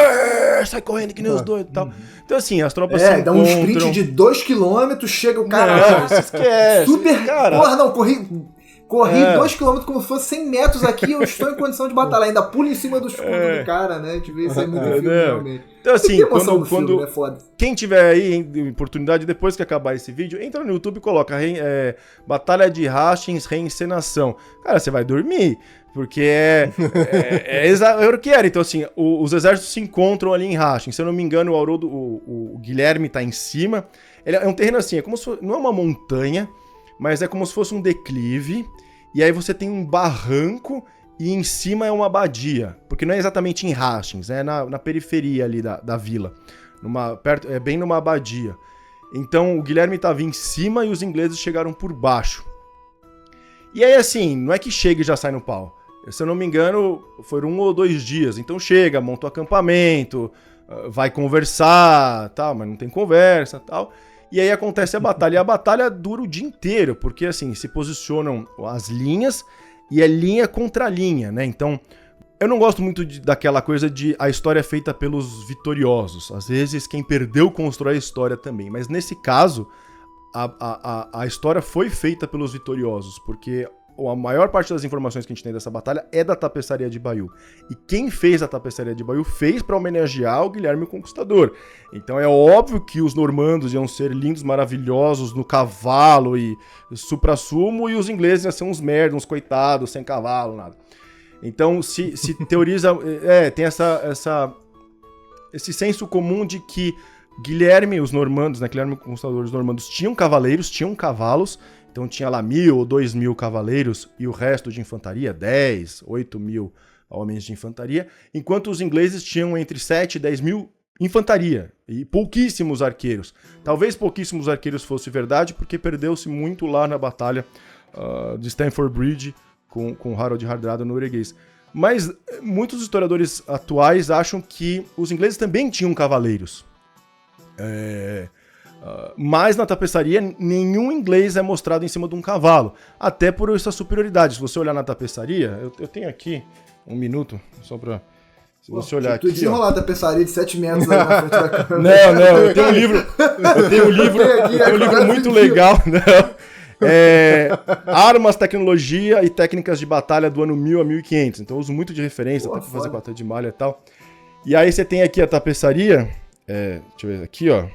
Sai correndo que nem os doidos e tal. Então assim, as tropas se dá um sprint de 2 km, chega o cara... Não, você esquece. Super... Cara. Porra, não, corri 2 km como se fosse 100 metros aqui, eu estou em condição de batalhar. Ainda pulo em cima do escudo do cara, né? A gente vê isso aí muito filme, realmente. Então assim, quando filme, né? Foda. Quem tiver aí em oportunidade, depois que acabar esse vídeo, entra no YouTube e coloca Batalha de Hastings, reencenação. Cara, você vai dormir, porque é o que era. Então assim, os exércitos se encontram ali em Hastings. Se eu não me engano, o Guilherme tá em cima. É um terreno assim, não é uma montanha, mas é como se fosse um declive, e aí você tem um barranco e em cima é uma abadia, porque não é exatamente em Hastings, é na periferia ali da vila, bem numa abadia. Então o Guilherme estava em cima e os ingleses chegaram por baixo. E aí, assim, não é que chega e já sai no pau. Se eu não me engano, foram 1 ou 2 dias. Então chega, monta o acampamento, vai conversar, tal, mas não tem conversa, tal. E aí acontece a batalha. E a batalha dura o dia inteiro, porque, assim, se posicionam as linhas e é linha contra linha, né? Então, eu não gosto muito daquela coisa de a história é feita pelos vitoriosos. Às vezes, quem perdeu constrói a história também. Mas nesse caso, a história foi feita pelos vitoriosos, porque a maior parte das informações que a gente tem dessa batalha é da tapeçaria de Bayeux. E quem fez a tapeçaria de Bayeux fez para homenagear o Guilherme o Conquistador. Então é óbvio que os normandos iam ser lindos, maravilhosos no cavalo e suprassumo, e os ingleses iam ser uns merdas, uns coitados, sem cavalo, nada. Então se teoriza, tem esse senso comum de que Guilherme, os normandos, né, Guilherme o Conquistador, os normandos tinham cavaleiros, tinham cavalos. Então tinha lá 1.000 ou 2.000 cavaleiros e o resto de infantaria, 10, 8.000 homens de infantaria, enquanto os ingleses tinham entre 7 e 10.000 infantaria e pouquíssimos arqueiros. Talvez pouquíssimos arqueiros fosse verdade, porque perdeu-se muito lá na batalha de Stamford Bridge com Harold Hardrada norueguês. Mas muitos historiadores atuais acham que os ingleses também tinham cavaleiros. Mas na tapeçaria nenhum inglês é mostrado em cima de um cavalo, até por essa superioridade. Se você olhar na tapeçaria, eu tenho aqui um minuto, só pra... Se você olhar aqui... Tu desenrolar a tapeçaria de 7 metros aí na frente da câmera. Não, eu tenho um livro muito legal, Armas, Tecnologia e Técnicas de Batalha do ano 1000 a 1500. Então eu uso muito de referência, até pra fazer batalha de malha e tal. E aí você tem aqui a tapeçaria, deixa eu ver aqui, ó.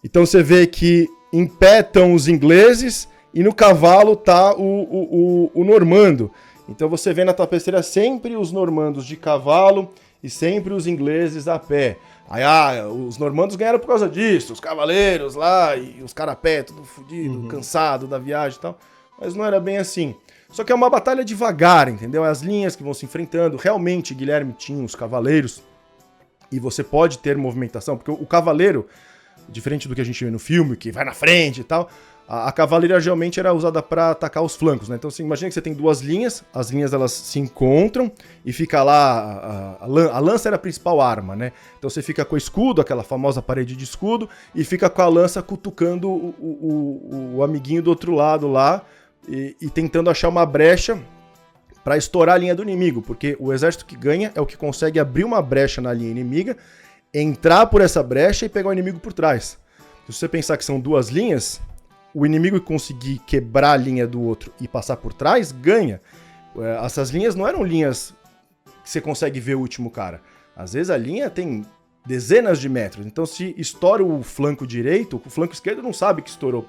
Então você vê que em pé estão os ingleses e no cavalo tá o normando. Então você vê na tapeçaria sempre os normandos de cavalo e sempre os ingleses a pé. Aí, os normandos ganharam por causa disso, os cavaleiros lá e os caras a pé, tudo fodido, cansado da viagem e tal. Mas não era bem assim. Só que é uma batalha devagar, entendeu? As linhas que vão se enfrentando. Realmente, Guilherme tinha os cavaleiros e você pode ter movimentação, porque o cavaleiro... Diferente do que a gente vê no filme, que vai na frente e tal, a cavalaria geralmente era usada para atacar os flancos, né? Então você imagina que você tem 2 linhas, as linhas elas se encontram e fica lá, a lança era a principal arma, né? Então você fica com o escudo, aquela famosa parede de escudo, e fica com a lança cutucando o amiguinho do outro lado lá e tentando achar uma brecha para estourar a linha do inimigo, porque o exército que ganha é o que consegue abrir uma brecha na linha inimiga, entrar por essa brecha e pegar o inimigo por trás. Se você pensar que são 2 linhas, o inimigo que conseguir quebrar a linha do outro e passar por trás, ganha. Essas linhas não eram linhas que você consegue ver o último cara. Às vezes a linha tem dezenas de metros. Então se estoura o flanco direito, o flanco esquerdo não sabe que estourou.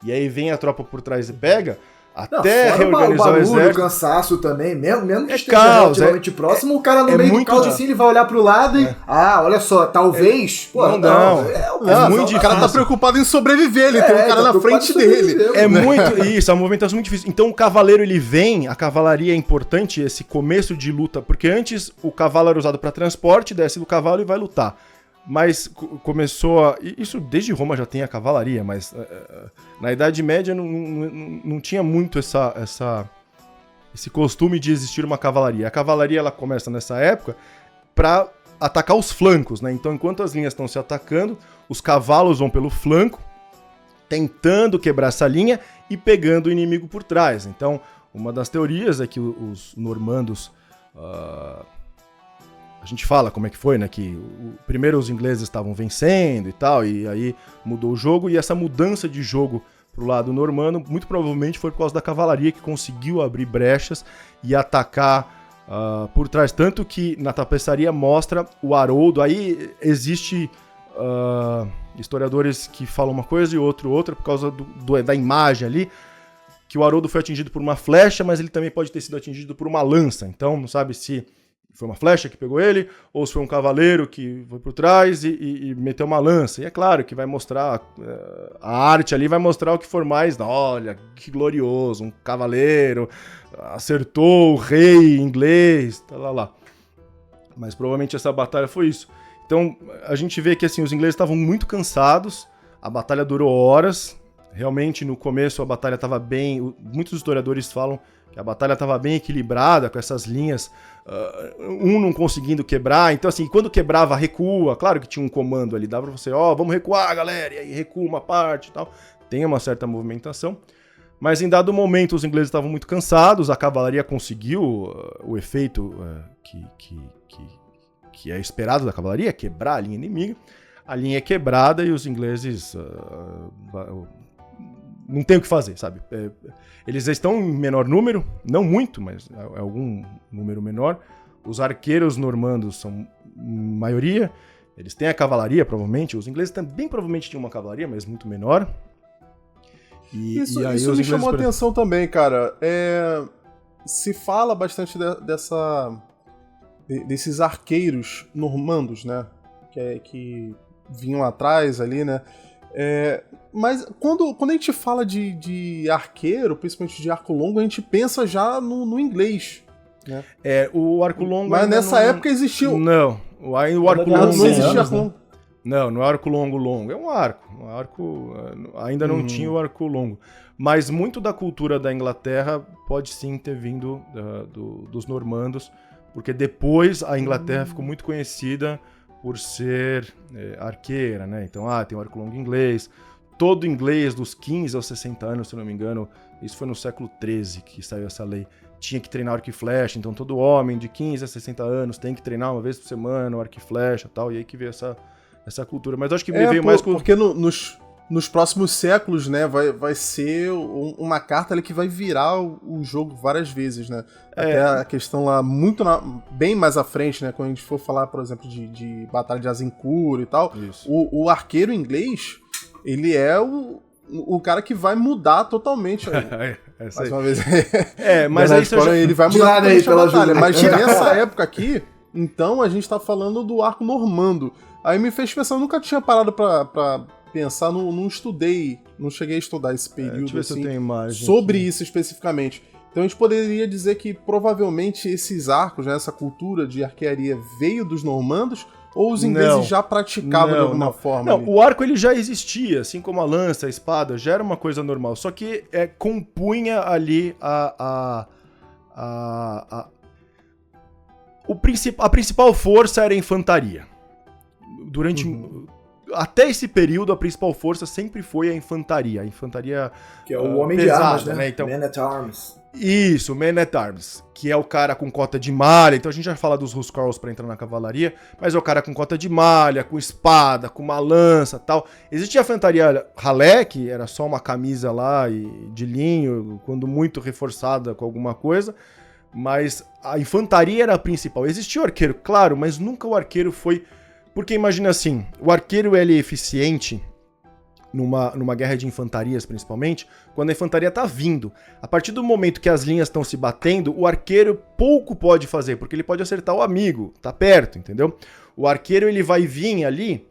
E aí vem a tropa por trás e pega... Até reorganizar o exército. O cansaço também, mesmo que esteja relativamente próximo, o cara no meio do caos assim, ele vai olhar pro lado e... olha só, talvez... Não. É muito difícil. O cara tá preocupado em sobreviver, ele tem um cara na frente dele. Muito... Isso, é uma movimentação muito difícil. Então o cavaleiro, ele vem, a cavalaria é importante, esse começo de luta, porque antes o cavalo era usado para transporte, desce do cavalo e vai lutar. Mas começou a... Isso desde Roma já tem a cavalaria, mas na Idade Média não tinha muito esse costume de existir uma cavalaria. A cavalaria ela começa nessa época para atacar os flancos, né? Então enquanto as linhas estão se atacando, os cavalos vão pelo flanco, tentando quebrar essa linha e pegando o inimigo por trás. Então uma das teorias é que os normandos... A gente fala como é que foi, né? Que primeiro os ingleses estavam vencendo e tal, e aí mudou o jogo, e essa mudança de jogo pro lado normando, muito provavelmente foi por causa da cavalaria que conseguiu abrir brechas e atacar por trás. Tanto que na tapeçaria mostra o Haroldo, aí existe historiadores que falam uma coisa e outra, por causa da imagem ali, que o Haroldo foi atingido por uma flecha, mas ele também pode ter sido atingido por uma lança, então não sabe se... Foi uma flecha que pegou ele, ou se foi um cavaleiro que foi por trás e meteu uma lança. E é claro que vai mostrar, a arte ali vai mostrar o que for mais, olha, que glorioso, um cavaleiro, acertou o rei inglês, lá. Mas provavelmente essa batalha foi isso. Então a gente vê que assim, os ingleses estavam muito cansados, a batalha durou horas, Realmente, no começo, a batalha estava bem... Muitos historiadores falam que a batalha estava bem equilibrada, com essas linhas, um não conseguindo quebrar. Então, assim, quando quebrava, recua. Claro que tinha um comando ali, dava pra você, vamos recuar, galera, e aí recua uma parte e tal. Tem uma certa movimentação. Mas em dado momento, os ingleses estavam muito cansados, a cavalaria conseguiu o efeito que é esperado da cavalaria, quebrar a linha inimiga. A linha é quebrada e os ingleses não tem o que fazer, sabe? Eles estão em menor número, não muito, mas é algum número menor. Os arqueiros normandos são maioria, eles têm a cavalaria, provavelmente. Os ingleses também provavelmente tinham uma cavalaria, mas muito menor. Isso me chamou a atenção também, cara. Se fala bastante desses arqueiros normandos, né? Que vinham atrás ali, né? Mas quando a gente fala de arqueiro, principalmente de arco longo, a gente pensa já no inglês, né? O arco longo... Mas nessa época existiu... Não, o arco longo não existia arco longo. Não é arco longo. É um arco. Ainda não tinha o arco longo. Mas muito da cultura da Inglaterra pode sim ter vindo dos normandos, porque depois a Inglaterra ficou muito conhecida por ser arqueira, né? Então, tem o arco longo inglês. Todo inglês dos 15 aos 60 anos, se não me engano, isso foi no século XIII que saiu essa lei, tinha que treinar arco e flecha. Então, todo homem de 15 a 60 anos tem que treinar uma vez por semana o arco e flecha e tal. E aí que veio essa cultura. Mas eu acho que veio mais com... Porque nos próximos séculos, né, vai ser uma carta ali que vai virar o jogo várias vezes, né? Até a questão lá bem mais à frente, né? Quando a gente for falar, por exemplo, de Batalha de Azincourt e tal, o arqueiro inglês, ele é o cara que vai mudar totalmente. Mais uma vez. Mas aí ele vai mudar totalmente a batalha. Mas nessa época aqui, então a gente tá falando do arco normando. Aí me fez pensar, eu nunca tinha parado pra pensar, não cheguei a estudar esse período assim, sobre isso especificamente. Então a gente poderia dizer que provavelmente esses arcos, né, essa cultura de arquearia veio dos normandos, ou os ingleses já praticavam de alguma forma? Não, o arco ele já existia, assim como a lança, a espada, já era uma coisa normal, só que compunha ali a principal força era a infantaria. Até esse período, a principal força sempre foi a infantaria. A infantaria que é o homem pesada, de armas, né? Então, Man at Arms. Isso, Man at Arms. Que é o cara com cota de malha. Então a gente já fala dos Huscarls pra entrar na cavalaria. Mas é o cara com cota de malha, com espada, com uma lança e tal. Existia a infantaria ralé, que era só uma camisa lá de linho, quando muito reforçada com alguma coisa. Mas a infantaria era a principal. Existia o arqueiro, claro, mas nunca o arqueiro foi... Porque imagina assim, o arqueiro ele é eficiente numa guerra de infantarias, principalmente, quando a infantaria tá vindo. A partir do momento que as linhas estão se batendo, o arqueiro pouco pode fazer, porque ele pode acertar o amigo, tá perto, entendeu? O arqueiro ele vai vir ali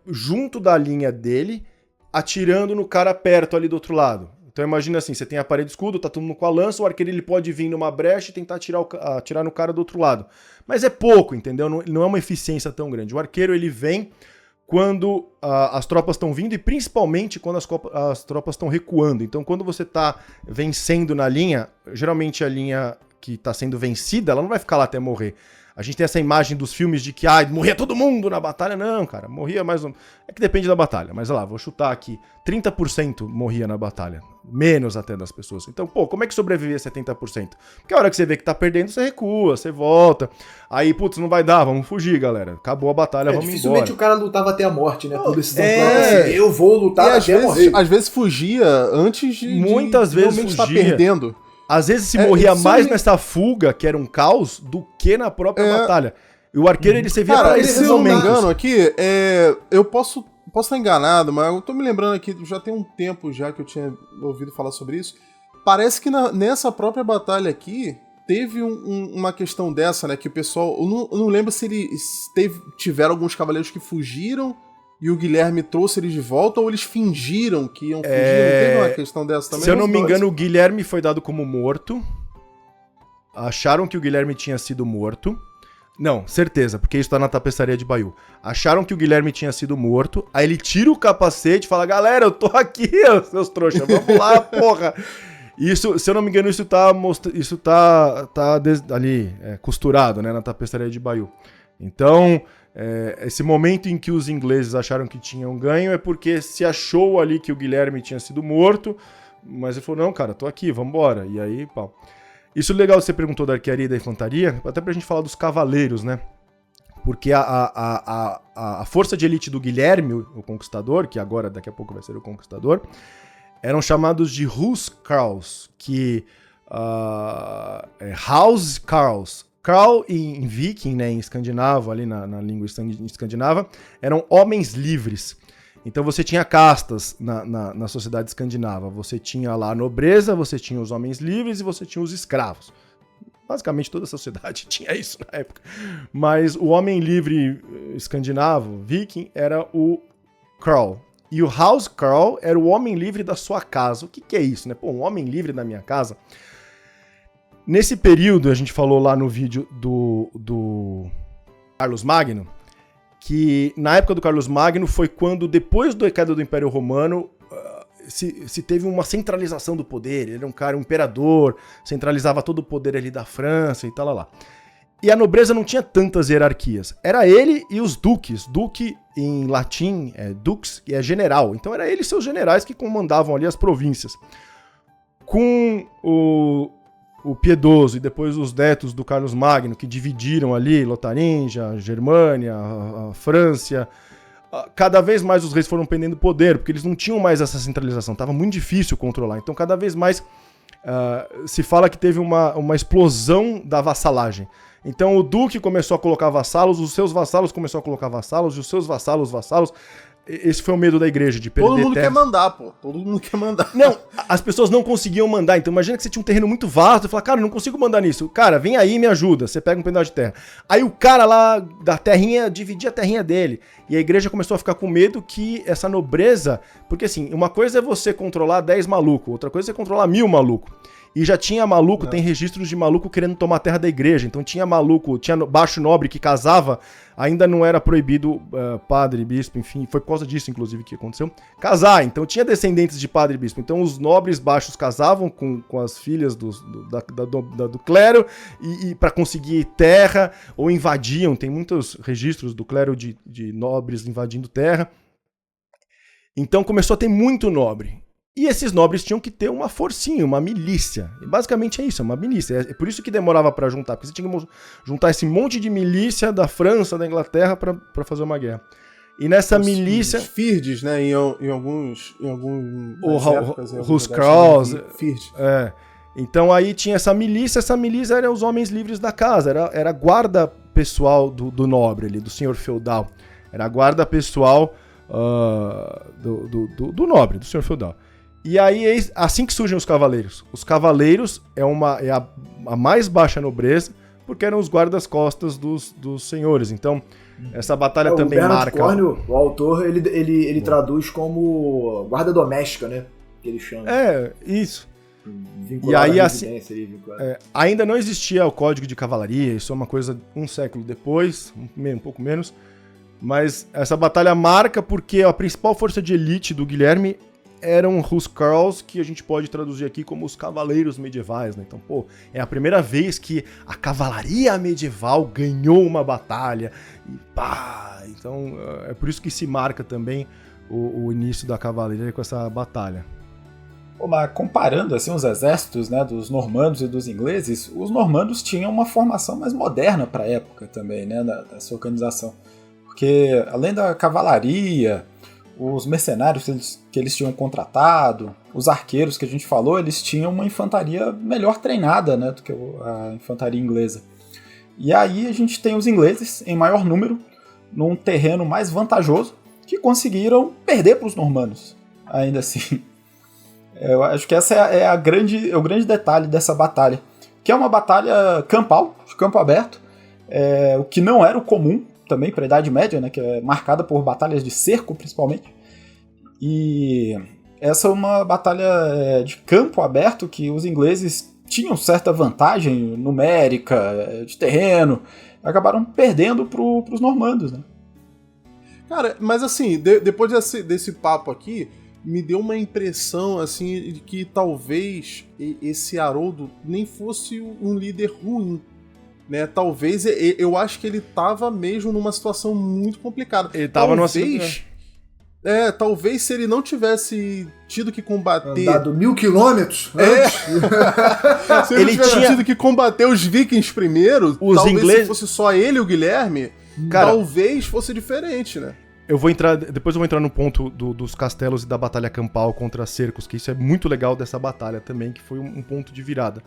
junto da linha dele, atirando no cara perto ali do outro lado. Então imagina assim, você tem a parede de escudo, tá todo mundo com a lança, o arqueiro ele pode vir numa brecha e tentar atirar no cara do outro lado. Mas é pouco, entendeu? Não é uma eficiência tão grande. O arqueiro ele vem quando as tropas estão vindo e principalmente quando as tropas estão recuando. Então quando você tá vencendo na linha, geralmente a linha que está sendo vencida, ela não vai ficar lá até morrer. A gente tem essa imagem dos filmes de que morria todo mundo na batalha. Não, cara, morria mais um... É que depende da batalha, mas olha lá, vou chutar aqui. 30% morria na batalha. Menos até das pessoas. Então, como é que sobreviver a 70%? Porque a hora que você vê que tá perdendo, você recua, você volta. Aí, putz, não vai dar, vamos fugir, galera. Acabou a batalha, vamos embora. Dificilmente o cara lutava até a morte, né? Por decisão própria, assim, eu vou lutar até morrer. Às vezes fugia antes de muitas vezes fugia. Estar perdendo. Às vezes se morria mais nessa fuga, que era um caos, do que na própria batalha. E o arqueiro, ele servia pra esses momentos. Se eu não me engano aqui, eu posso estar enganado, mas eu tô me lembrando aqui, já tem um tempo já que eu tinha ouvido falar sobre isso. Parece que nessa própria batalha aqui, teve uma questão dessa, né, que o pessoal... Eu não lembro se tiveram alguns cavaleiros que fugiram e o Guilherme trouxe eles de volta, ou eles fingiram que iam fugir. Não teve uma questão dessa também? Se eu não me engano, o Guilherme foi dado como morto. Acharam que o Guilherme tinha sido morto. Não, certeza, porque isso tá na tapeçaria de Bayeux. Acharam que o Guilherme tinha sido morto, aí ele tira o capacete e fala, galera, eu tô aqui, seus trouxas, vamos lá, porra. Isso, se eu não me engano, isso tá ali, costurado, né, na tapeçaria de Bayeux. Então, esse momento em que os ingleses acharam que tinham ganho é porque se achou ali que o Guilherme tinha sido morto, mas ele falou, não, cara, tô aqui, vambora. E aí, pau. Isso é legal, você perguntou da arquearia e da infantaria, até pra gente falar dos cavaleiros, né? Porque a força de elite do Guilherme, o Conquistador, que agora, daqui a pouco vai ser o Conquistador, eram chamados de Huscarls, que House Carls. Carl em viking, né, em escandinavo, ali na língua escandinava, eram homens livres. Então você tinha castas na sociedade escandinava. Você tinha lá a nobreza, você tinha os homens livres e você tinha os escravos. Basicamente toda a sociedade tinha isso na época. Mas o homem livre escandinavo, viking, era o Carl. E o House Carl era o homem livre da sua casa. O que é isso, né? Pô, um homem livre da minha casa. Nesse período, a gente falou lá no vídeo do Carlos Magno, que na época do Carlos Magno foi quando, depois da queda do Império Romano, se teve uma centralização do poder. Ele era um imperador, centralizava todo o poder ali da França e tal lá. E a nobreza não tinha tantas hierarquias. Era ele e os duques. Duque, em latim, dux, que é general. Então era ele e seus generais que comandavam ali as províncias. Com o Piedoso e depois os netos do Carlos Magno, que dividiram ali Lotaringia, Germânia, a França. Cada vez mais os reis foram perdendo poder, porque eles não tinham mais essa centralização, estava muito difícil controlar. Então cada vez mais se fala que teve uma explosão da vassalagem. Então o duque começou a colocar vassalos, os seus vassalos começaram a colocar vassalos, e os seus vassalos. Esse foi o medo da igreja, de perder terra. Todo mundo quer mandar, pô. Todo mundo quer mandar. Não, as pessoas não conseguiam mandar. Então imagina que você tinha um terreno muito vasto e fala, cara, eu não consigo mandar nisso. Cara, vem aí e me ajuda. Você pega um pedaço de terra. Aí o cara lá da terrinha dividia a terrinha dele. E a igreja começou a ficar com medo que essa nobreza... Porque assim, uma coisa é você controlar 10 malucos, outra coisa é você controlar 1000 malucos. E já tinha maluco, tem registros de maluco querendo tomar a terra da igreja. Então tinha maluco, tinha baixo nobre que casava, ainda não era proibido padre, bispo, enfim, foi por causa disso, inclusive, que aconteceu, casar. Então tinha descendentes de padre e bispo. Então os nobres baixos casavam com as filhas do clero e para conseguir terra, ou invadiam. Tem muitos registros do clero de nobres invadindo terra. Então começou a ter muito nobre. E esses nobres tinham que ter uma forcinha, uma milícia. E basicamente é isso, é uma milícia. É por isso que demorava pra juntar, porque você tinha que juntar esse monte de milícia da França, da Inglaterra, pra fazer uma guerra. E nessa milícia... Os Firdes, né, em alguns Huscarls. Então aí tinha essa milícia eram os homens livres da casa, era a guarda pessoal do nobre ali, do senhor feudal. Era a guarda pessoal do nobre, do senhor feudal. E aí, assim que surgem os cavaleiros. Os cavaleiros é a mais baixa nobreza, porque eram os guardas-costas dos senhores. Então, essa batalha também marca... Córneo, o autor, ele traduz como guarda doméstica, né? Que ele chama. Isso. Vinculado e aí, ainda não existia o código de cavalaria, isso é uma coisa um século depois, um pouco menos. Mas essa batalha marca porque a principal força de elite do Guilherme eram Huscarls, que a gente pode traduzir aqui como os cavaleiros medievais, né? Então, é a primeira vez que a cavalaria medieval ganhou uma batalha. E pá! Então, é por isso que se marca também o início da cavalaria com essa batalha. Mas comparando assim os exércitos, né, dos normandos e dos ingleses, os normandos tinham uma formação mais moderna para a época também, né, dessa organização. Porque além da cavalaria, os mercenários que eles tinham contratado, os arqueiros que a gente falou, eles tinham uma infantaria melhor treinada, né, do que a infantaria inglesa. E aí a gente tem os ingleses em maior número, num terreno mais vantajoso, que conseguiram perder para os normandos, ainda assim. Eu acho que essa é o grande detalhe dessa batalha, que é uma batalha campal, de campo aberto, o que não era o comum também para a Idade Média, né, que é marcada por batalhas de cerco, principalmente. E essa é uma batalha de campo aberto que os ingleses tinham certa vantagem numérica, de terreno, acabaram perdendo pros normandos, né? Cara, mas assim, depois desse papo aqui, me deu uma impressão, assim, de que talvez esse Haroldo nem fosse um líder ruim, né? Talvez, eu acho que ele tava mesmo numa situação muito complicada. Ele tava numa talvez se ele não tivesse tido que combater... Andado 1000 quilômetros? Se ele tivesse tido que combater os vikings primeiro, talvez ingleses... se fosse só ele e o Guilherme, cara, talvez fosse diferente, né? Depois eu vou entrar no ponto dos castelos e da batalha campal contra cercos, que isso é muito legal dessa batalha também, que foi um ponto de virada.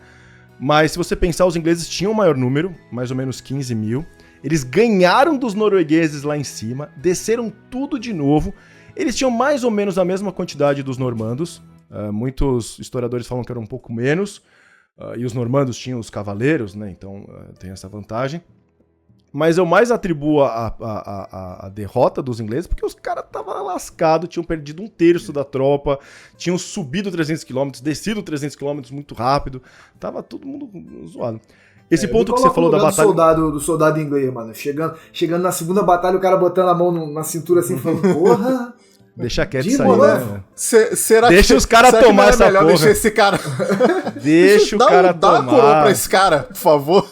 Mas se você pensar, os ingleses tinham o maior número, mais ou menos 15 mil. Eles ganharam dos noruegueses lá em cima, desceram tudo de novo. Eles tinham mais ou menos a mesma quantidade dos normandos. Muitos historiadores falam que era um pouco menos. E os normandos tinham os cavaleiros, né? Então tem essa vantagem. Mas eu mais atribuo a derrota dos ingleses porque os caras estavam lascados, tinham perdido 1/3 da tropa, tinham subido 300 km, descido 300 km muito rápido, tava todo mundo zoado. Esse ponto que você falou da batalha... Do soldado inglês, mano, chegando na segunda batalha, o cara botando a mão na cintura assim, falando, porra... Deixa quieto isso aí, né? Deixa os caras tomar essa porra. Deixa esse cara... Deixa o cara tomar. Dá a coroa pra esse cara, por favor.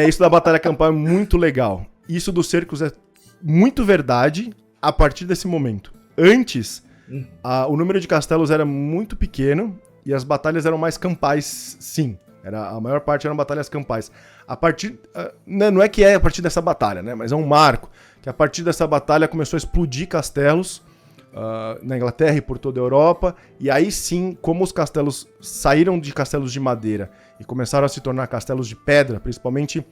Isso da batalha campal é muito legal. Isso dos cercos é muito verdade a partir desse momento. Antes, o número de castelos era muito pequeno e as batalhas eram mais campais, sim. A maior parte eram batalhas campais. A partir... não é que é a partir dessa batalha, né? Mas é um marco. Que a partir dessa batalha começou a explodir castelos na Inglaterra e por toda a Europa. E aí sim, como os castelos saíram de castelos de madeira e começaram a se tornar castelos de pedra, principalmente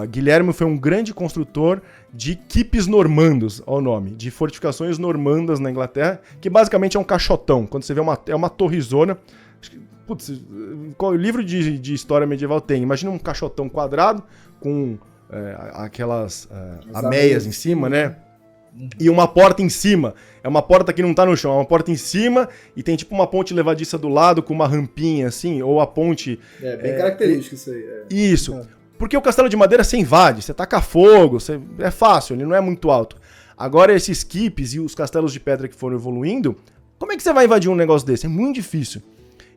Guilherme foi um grande construtor de keeps normandos, ao nome, de fortificações normandas na Inglaterra, que basicamente é um caixotão. Quando você vê é uma torrezona. Putz, qual livro de história medieval tem? Imagina um caixotão quadrado com aquelas ameias em cima, né? E uma porta em cima. É uma porta que não tá no chão, é uma porta em cima e tem tipo uma ponte levadiça do lado com uma rampinha assim, ou a ponte... bem característico isso aí. Isso. Porque o castelo de madeira você invade, você taca fogo, é fácil, ele não é muito alto. Agora esses keeps e os castelos de pedra que foram evoluindo, como é que você vai invadir um negócio desse? É muito difícil.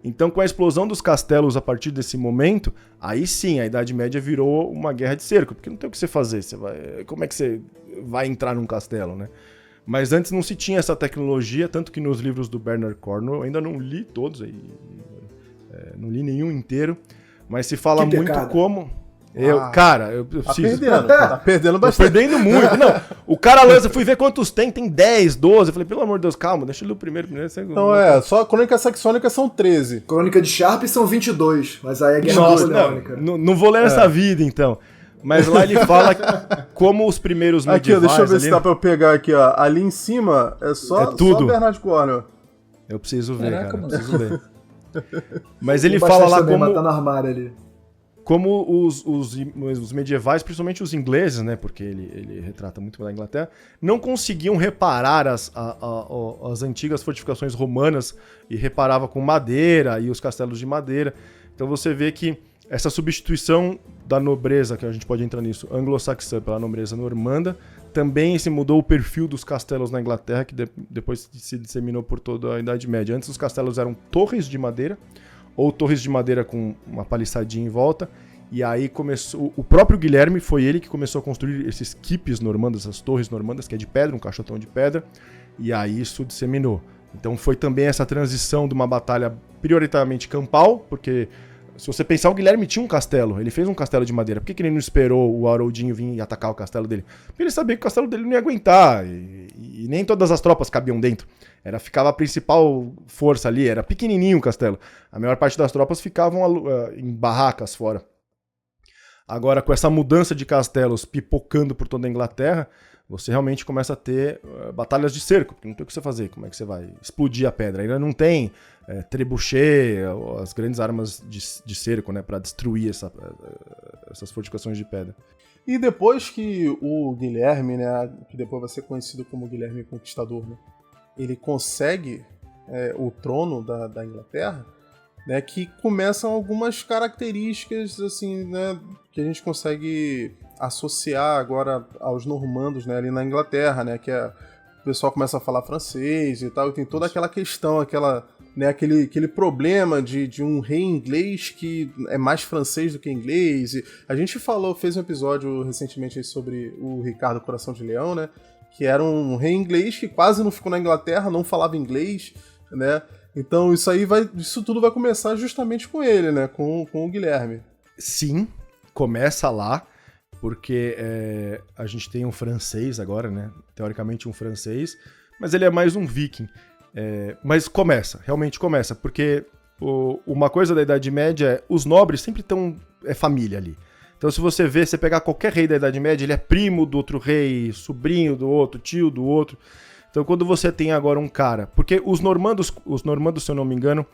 Então, com a explosão dos castelos a partir desse momento, aí sim, a Idade Média virou uma guerra de cerco, porque não tem o que você fazer. Como é que você vai entrar num castelo, né? Mas antes não se tinha essa tecnologia, tanto que nos livros do Bernard Cornwell, eu ainda não li todos, não li nenhum inteiro, mas se fala muito como... eu preciso... Tá perdendo bastante. Tô perdendo muito. Não, o cara lança, fui ver quantos tem 10, 12. Eu falei, pelo amor de Deus, calma, deixa eu ler o primeiro. Então só Crônica Saxônica são 13. Crônica de Sharp são 22, mas aí é Guerra Napoleônica. Não vou ler essa vida, então. Mas lá ele fala como os primeiros medievais... Aqui, deixa eu ver se dá pra eu pegar aqui, ó. Ali em cima é só Bernard Cornwell. Eu preciso ver, cara. Eu preciso ler. Mas ele fala lá como... Tá no armário ali. Como os medievais, principalmente os ingleses, né, porque ele retrata muito da Inglaterra, não conseguiam reparar as antigas fortificações romanas e reparava com madeira e os castelos de madeira. Então você vê que essa substituição da nobreza, que a gente pode entrar nisso, anglo-saxã pela nobreza normanda, também se mudou o perfil dos castelos na Inglaterra, que depois se disseminou por toda a Idade Média. Antes os castelos eram torres de madeira, ou torres de madeira com uma paliçadinha em volta, e aí começou... O próprio Guilherme foi ele que começou a construir esses keeps normandas, essas torres normandas, que é de pedra, um caixotão de pedra, e aí isso disseminou. Então foi também essa transição de uma batalha prioritariamente campal, porque se você pensar, o Guilherme tinha um castelo, ele fez um castelo de madeira. Por que ele não esperou o Haroldinho vir e atacar o castelo dele? Porque ele sabia que o castelo dele não ia aguentar, e nem todas as tropas cabiam dentro. Ficava a principal força ali, era pequenininho o castelo. A maior parte das tropas ficavam em barracas fora. Agora, com essa mudança de castelos pipocando por toda a Inglaterra, você realmente começa a ter batalhas de cerco, porque não tem o que você fazer. Como é que você vai explodir a pedra? Ainda não tem trebuchet, as grandes armas de cerco, né, para destruir essas fortificações de pedra. E depois que o Guilherme, né, que depois vai ser conhecido como Guilherme Conquistador, né, ele consegue o trono da Inglaterra, né, que começam algumas características assim, né, que a gente consegue associar agora aos normandos, né, ali na Inglaterra, né, que o pessoal começa a falar francês e tal, e tem toda aquela questão, né, aquele problema de um rei inglês que é mais francês do que inglês. E a gente fez um episódio recentemente aí sobre o Ricardo Coração de Leão, né, que era um rei inglês que quase não ficou na Inglaterra, não falava inglês, né. Então isso tudo vai começar justamente com ele, né? Com o Guilherme. Sim, começa lá, porque a gente tem um francês agora, né? Teoricamente um francês, mas ele é mais um viking. Mas realmente começa, porque uma coisa da Idade Média é os nobres sempre estão família ali. Então se você pegar qualquer rei da Idade Média, ele é primo do outro rei, sobrinho do outro, tio do outro. Então quando você tem agora um cara... Porque os normandos, se eu não me engano,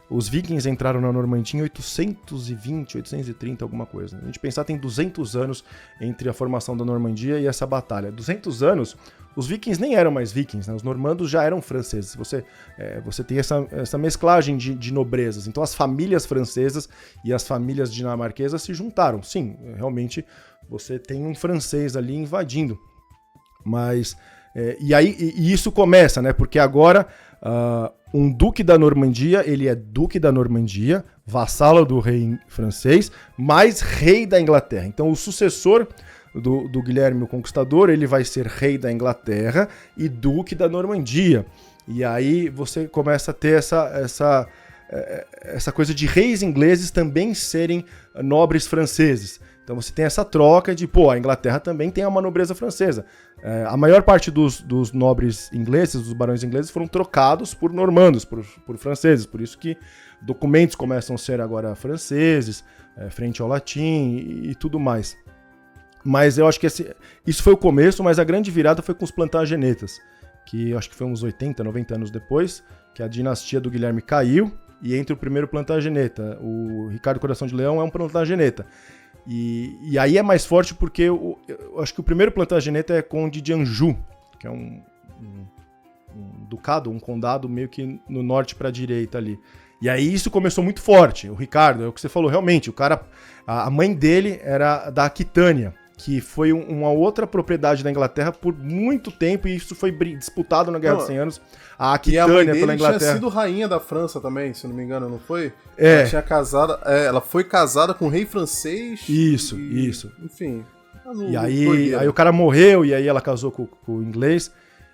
os vikings entraram na Normandia em 820, 830, alguma coisa. A gente pensar, tem 200 anos entre a formação da Normandia e essa batalha. 200 anos, os vikings nem eram mais vikings, né? Os normandos já eram franceses. Você tem essa mesclagem de nobrezas. Então as famílias francesas e as famílias dinamarquesas se juntaram. Sim, realmente você tem um francês ali invadindo. Mas... E isso começa, né? Porque agora um duque da Normandia, ele é duque da Normandia, vassalo do rei francês, mas rei da Inglaterra. Então o sucessor do Guilherme o Conquistador, ele vai ser rei da Inglaterra e duque da Normandia. E aí você começa a ter essa coisa de reis ingleses também serem nobres franceses. Então você tem essa troca de, a Inglaterra também tem uma nobreza francesa. A maior parte dos nobres ingleses, dos barões ingleses, foram trocados por normandos, por franceses. Por isso que documentos começam a ser agora franceses, frente ao latim e tudo mais. Mas eu acho que isso foi o começo, mas a grande virada foi com os Plantagenetas, que eu acho que foi uns 80, 90 anos depois, que a dinastia do Guilherme caiu e entra o primeiro Plantageneta. O Ricardo Coração de Leão é um Plantageneta. E aí é mais forte porque eu acho que o primeiro Plantageneta é Conde de Anjou, que é um ducado, um condado meio que no norte para a direita ali. E aí isso começou muito forte. O Ricardo, é o que você falou, realmente, a mãe dele era da Aquitânia, que foi uma outra propriedade da Inglaterra por muito tempo, e isso foi disputado na Guerra dos 100 Anos. A Aquitânia pela Inglaterra. Tinha sido rainha da França também, se não me engano, não foi? Ela tinha ela foi casada com um rei francês. Isso. Enfim. E aí o cara morreu, e aí ela casou com o inglês.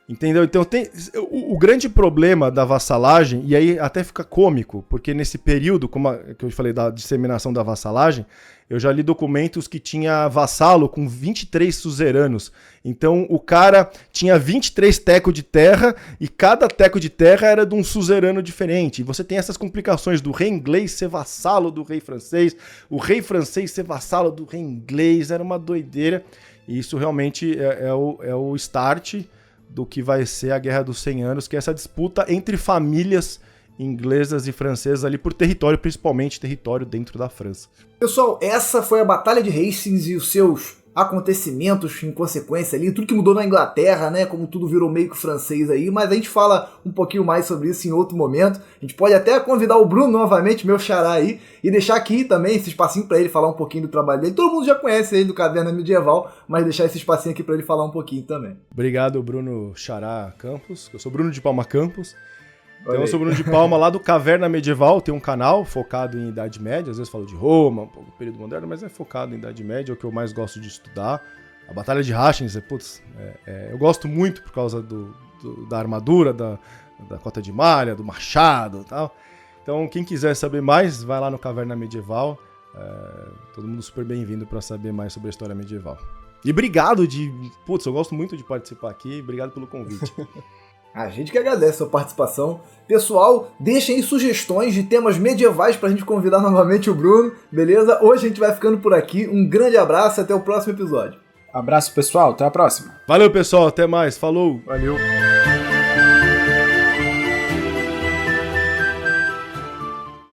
Entendeu? Então tem o grande problema da vassalagem, e aí até fica cômico, porque nesse período, que eu falei da disseminação da vassalagem, eu já li documentos que tinha vassalo com 23 suzeranos. Então o cara tinha 23 tecos de terra, e cada teco de terra era de um suzerano diferente. E você tem essas complicações do rei inglês ser vassalo do rei francês, o rei francês ser vassalo do rei inglês, era uma doideira. E isso realmente é o start do que vai ser a Guerra dos 100 Anos, que é essa disputa entre famílias inglesas e francesas ali por território, principalmente território dentro da França. Pessoal, essa foi a Batalha de Hastings e os seus acontecimentos em consequência ali, tudo que mudou na Inglaterra, né, como tudo virou meio que francês aí, mas a gente fala um pouquinho mais sobre isso em outro momento. A gente pode até convidar o Bruno novamente, meu xará aí, e deixar aqui também esse espacinho para ele falar um pouquinho do trabalho dele. Todo mundo já conhece ele do Caverna Medieval, mas deixar esse espacinho aqui para ele falar um pouquinho também. Obrigado, Bruno Xará Campos. Eu sou Bruno de Palma Campos. Então eu sou Bruno de Palma, lá do Caverna Medieval, tem um canal focado em Idade Média, às vezes falo de Roma, um pouco do período moderno, mas é focado em Idade Média, é o que eu mais gosto de estudar. A Batalha de Hastings, eu gosto muito por causa da armadura, da cota de malha, do machado e tal. Então quem quiser saber mais, vai lá no Caverna Medieval, todo mundo super bem-vindo para saber mais sobre a história medieval. E obrigado eu gosto muito de participar aqui, obrigado pelo convite. A gente que agradece a sua participação. Pessoal, deixem aí sugestões de temas medievais pra gente convidar novamente o Bruno, beleza? Hoje a gente vai ficando por aqui. Um grande abraço e até o próximo episódio. Abraço, pessoal. Até a próxima. Valeu, pessoal. Até mais. Falou. Valeu.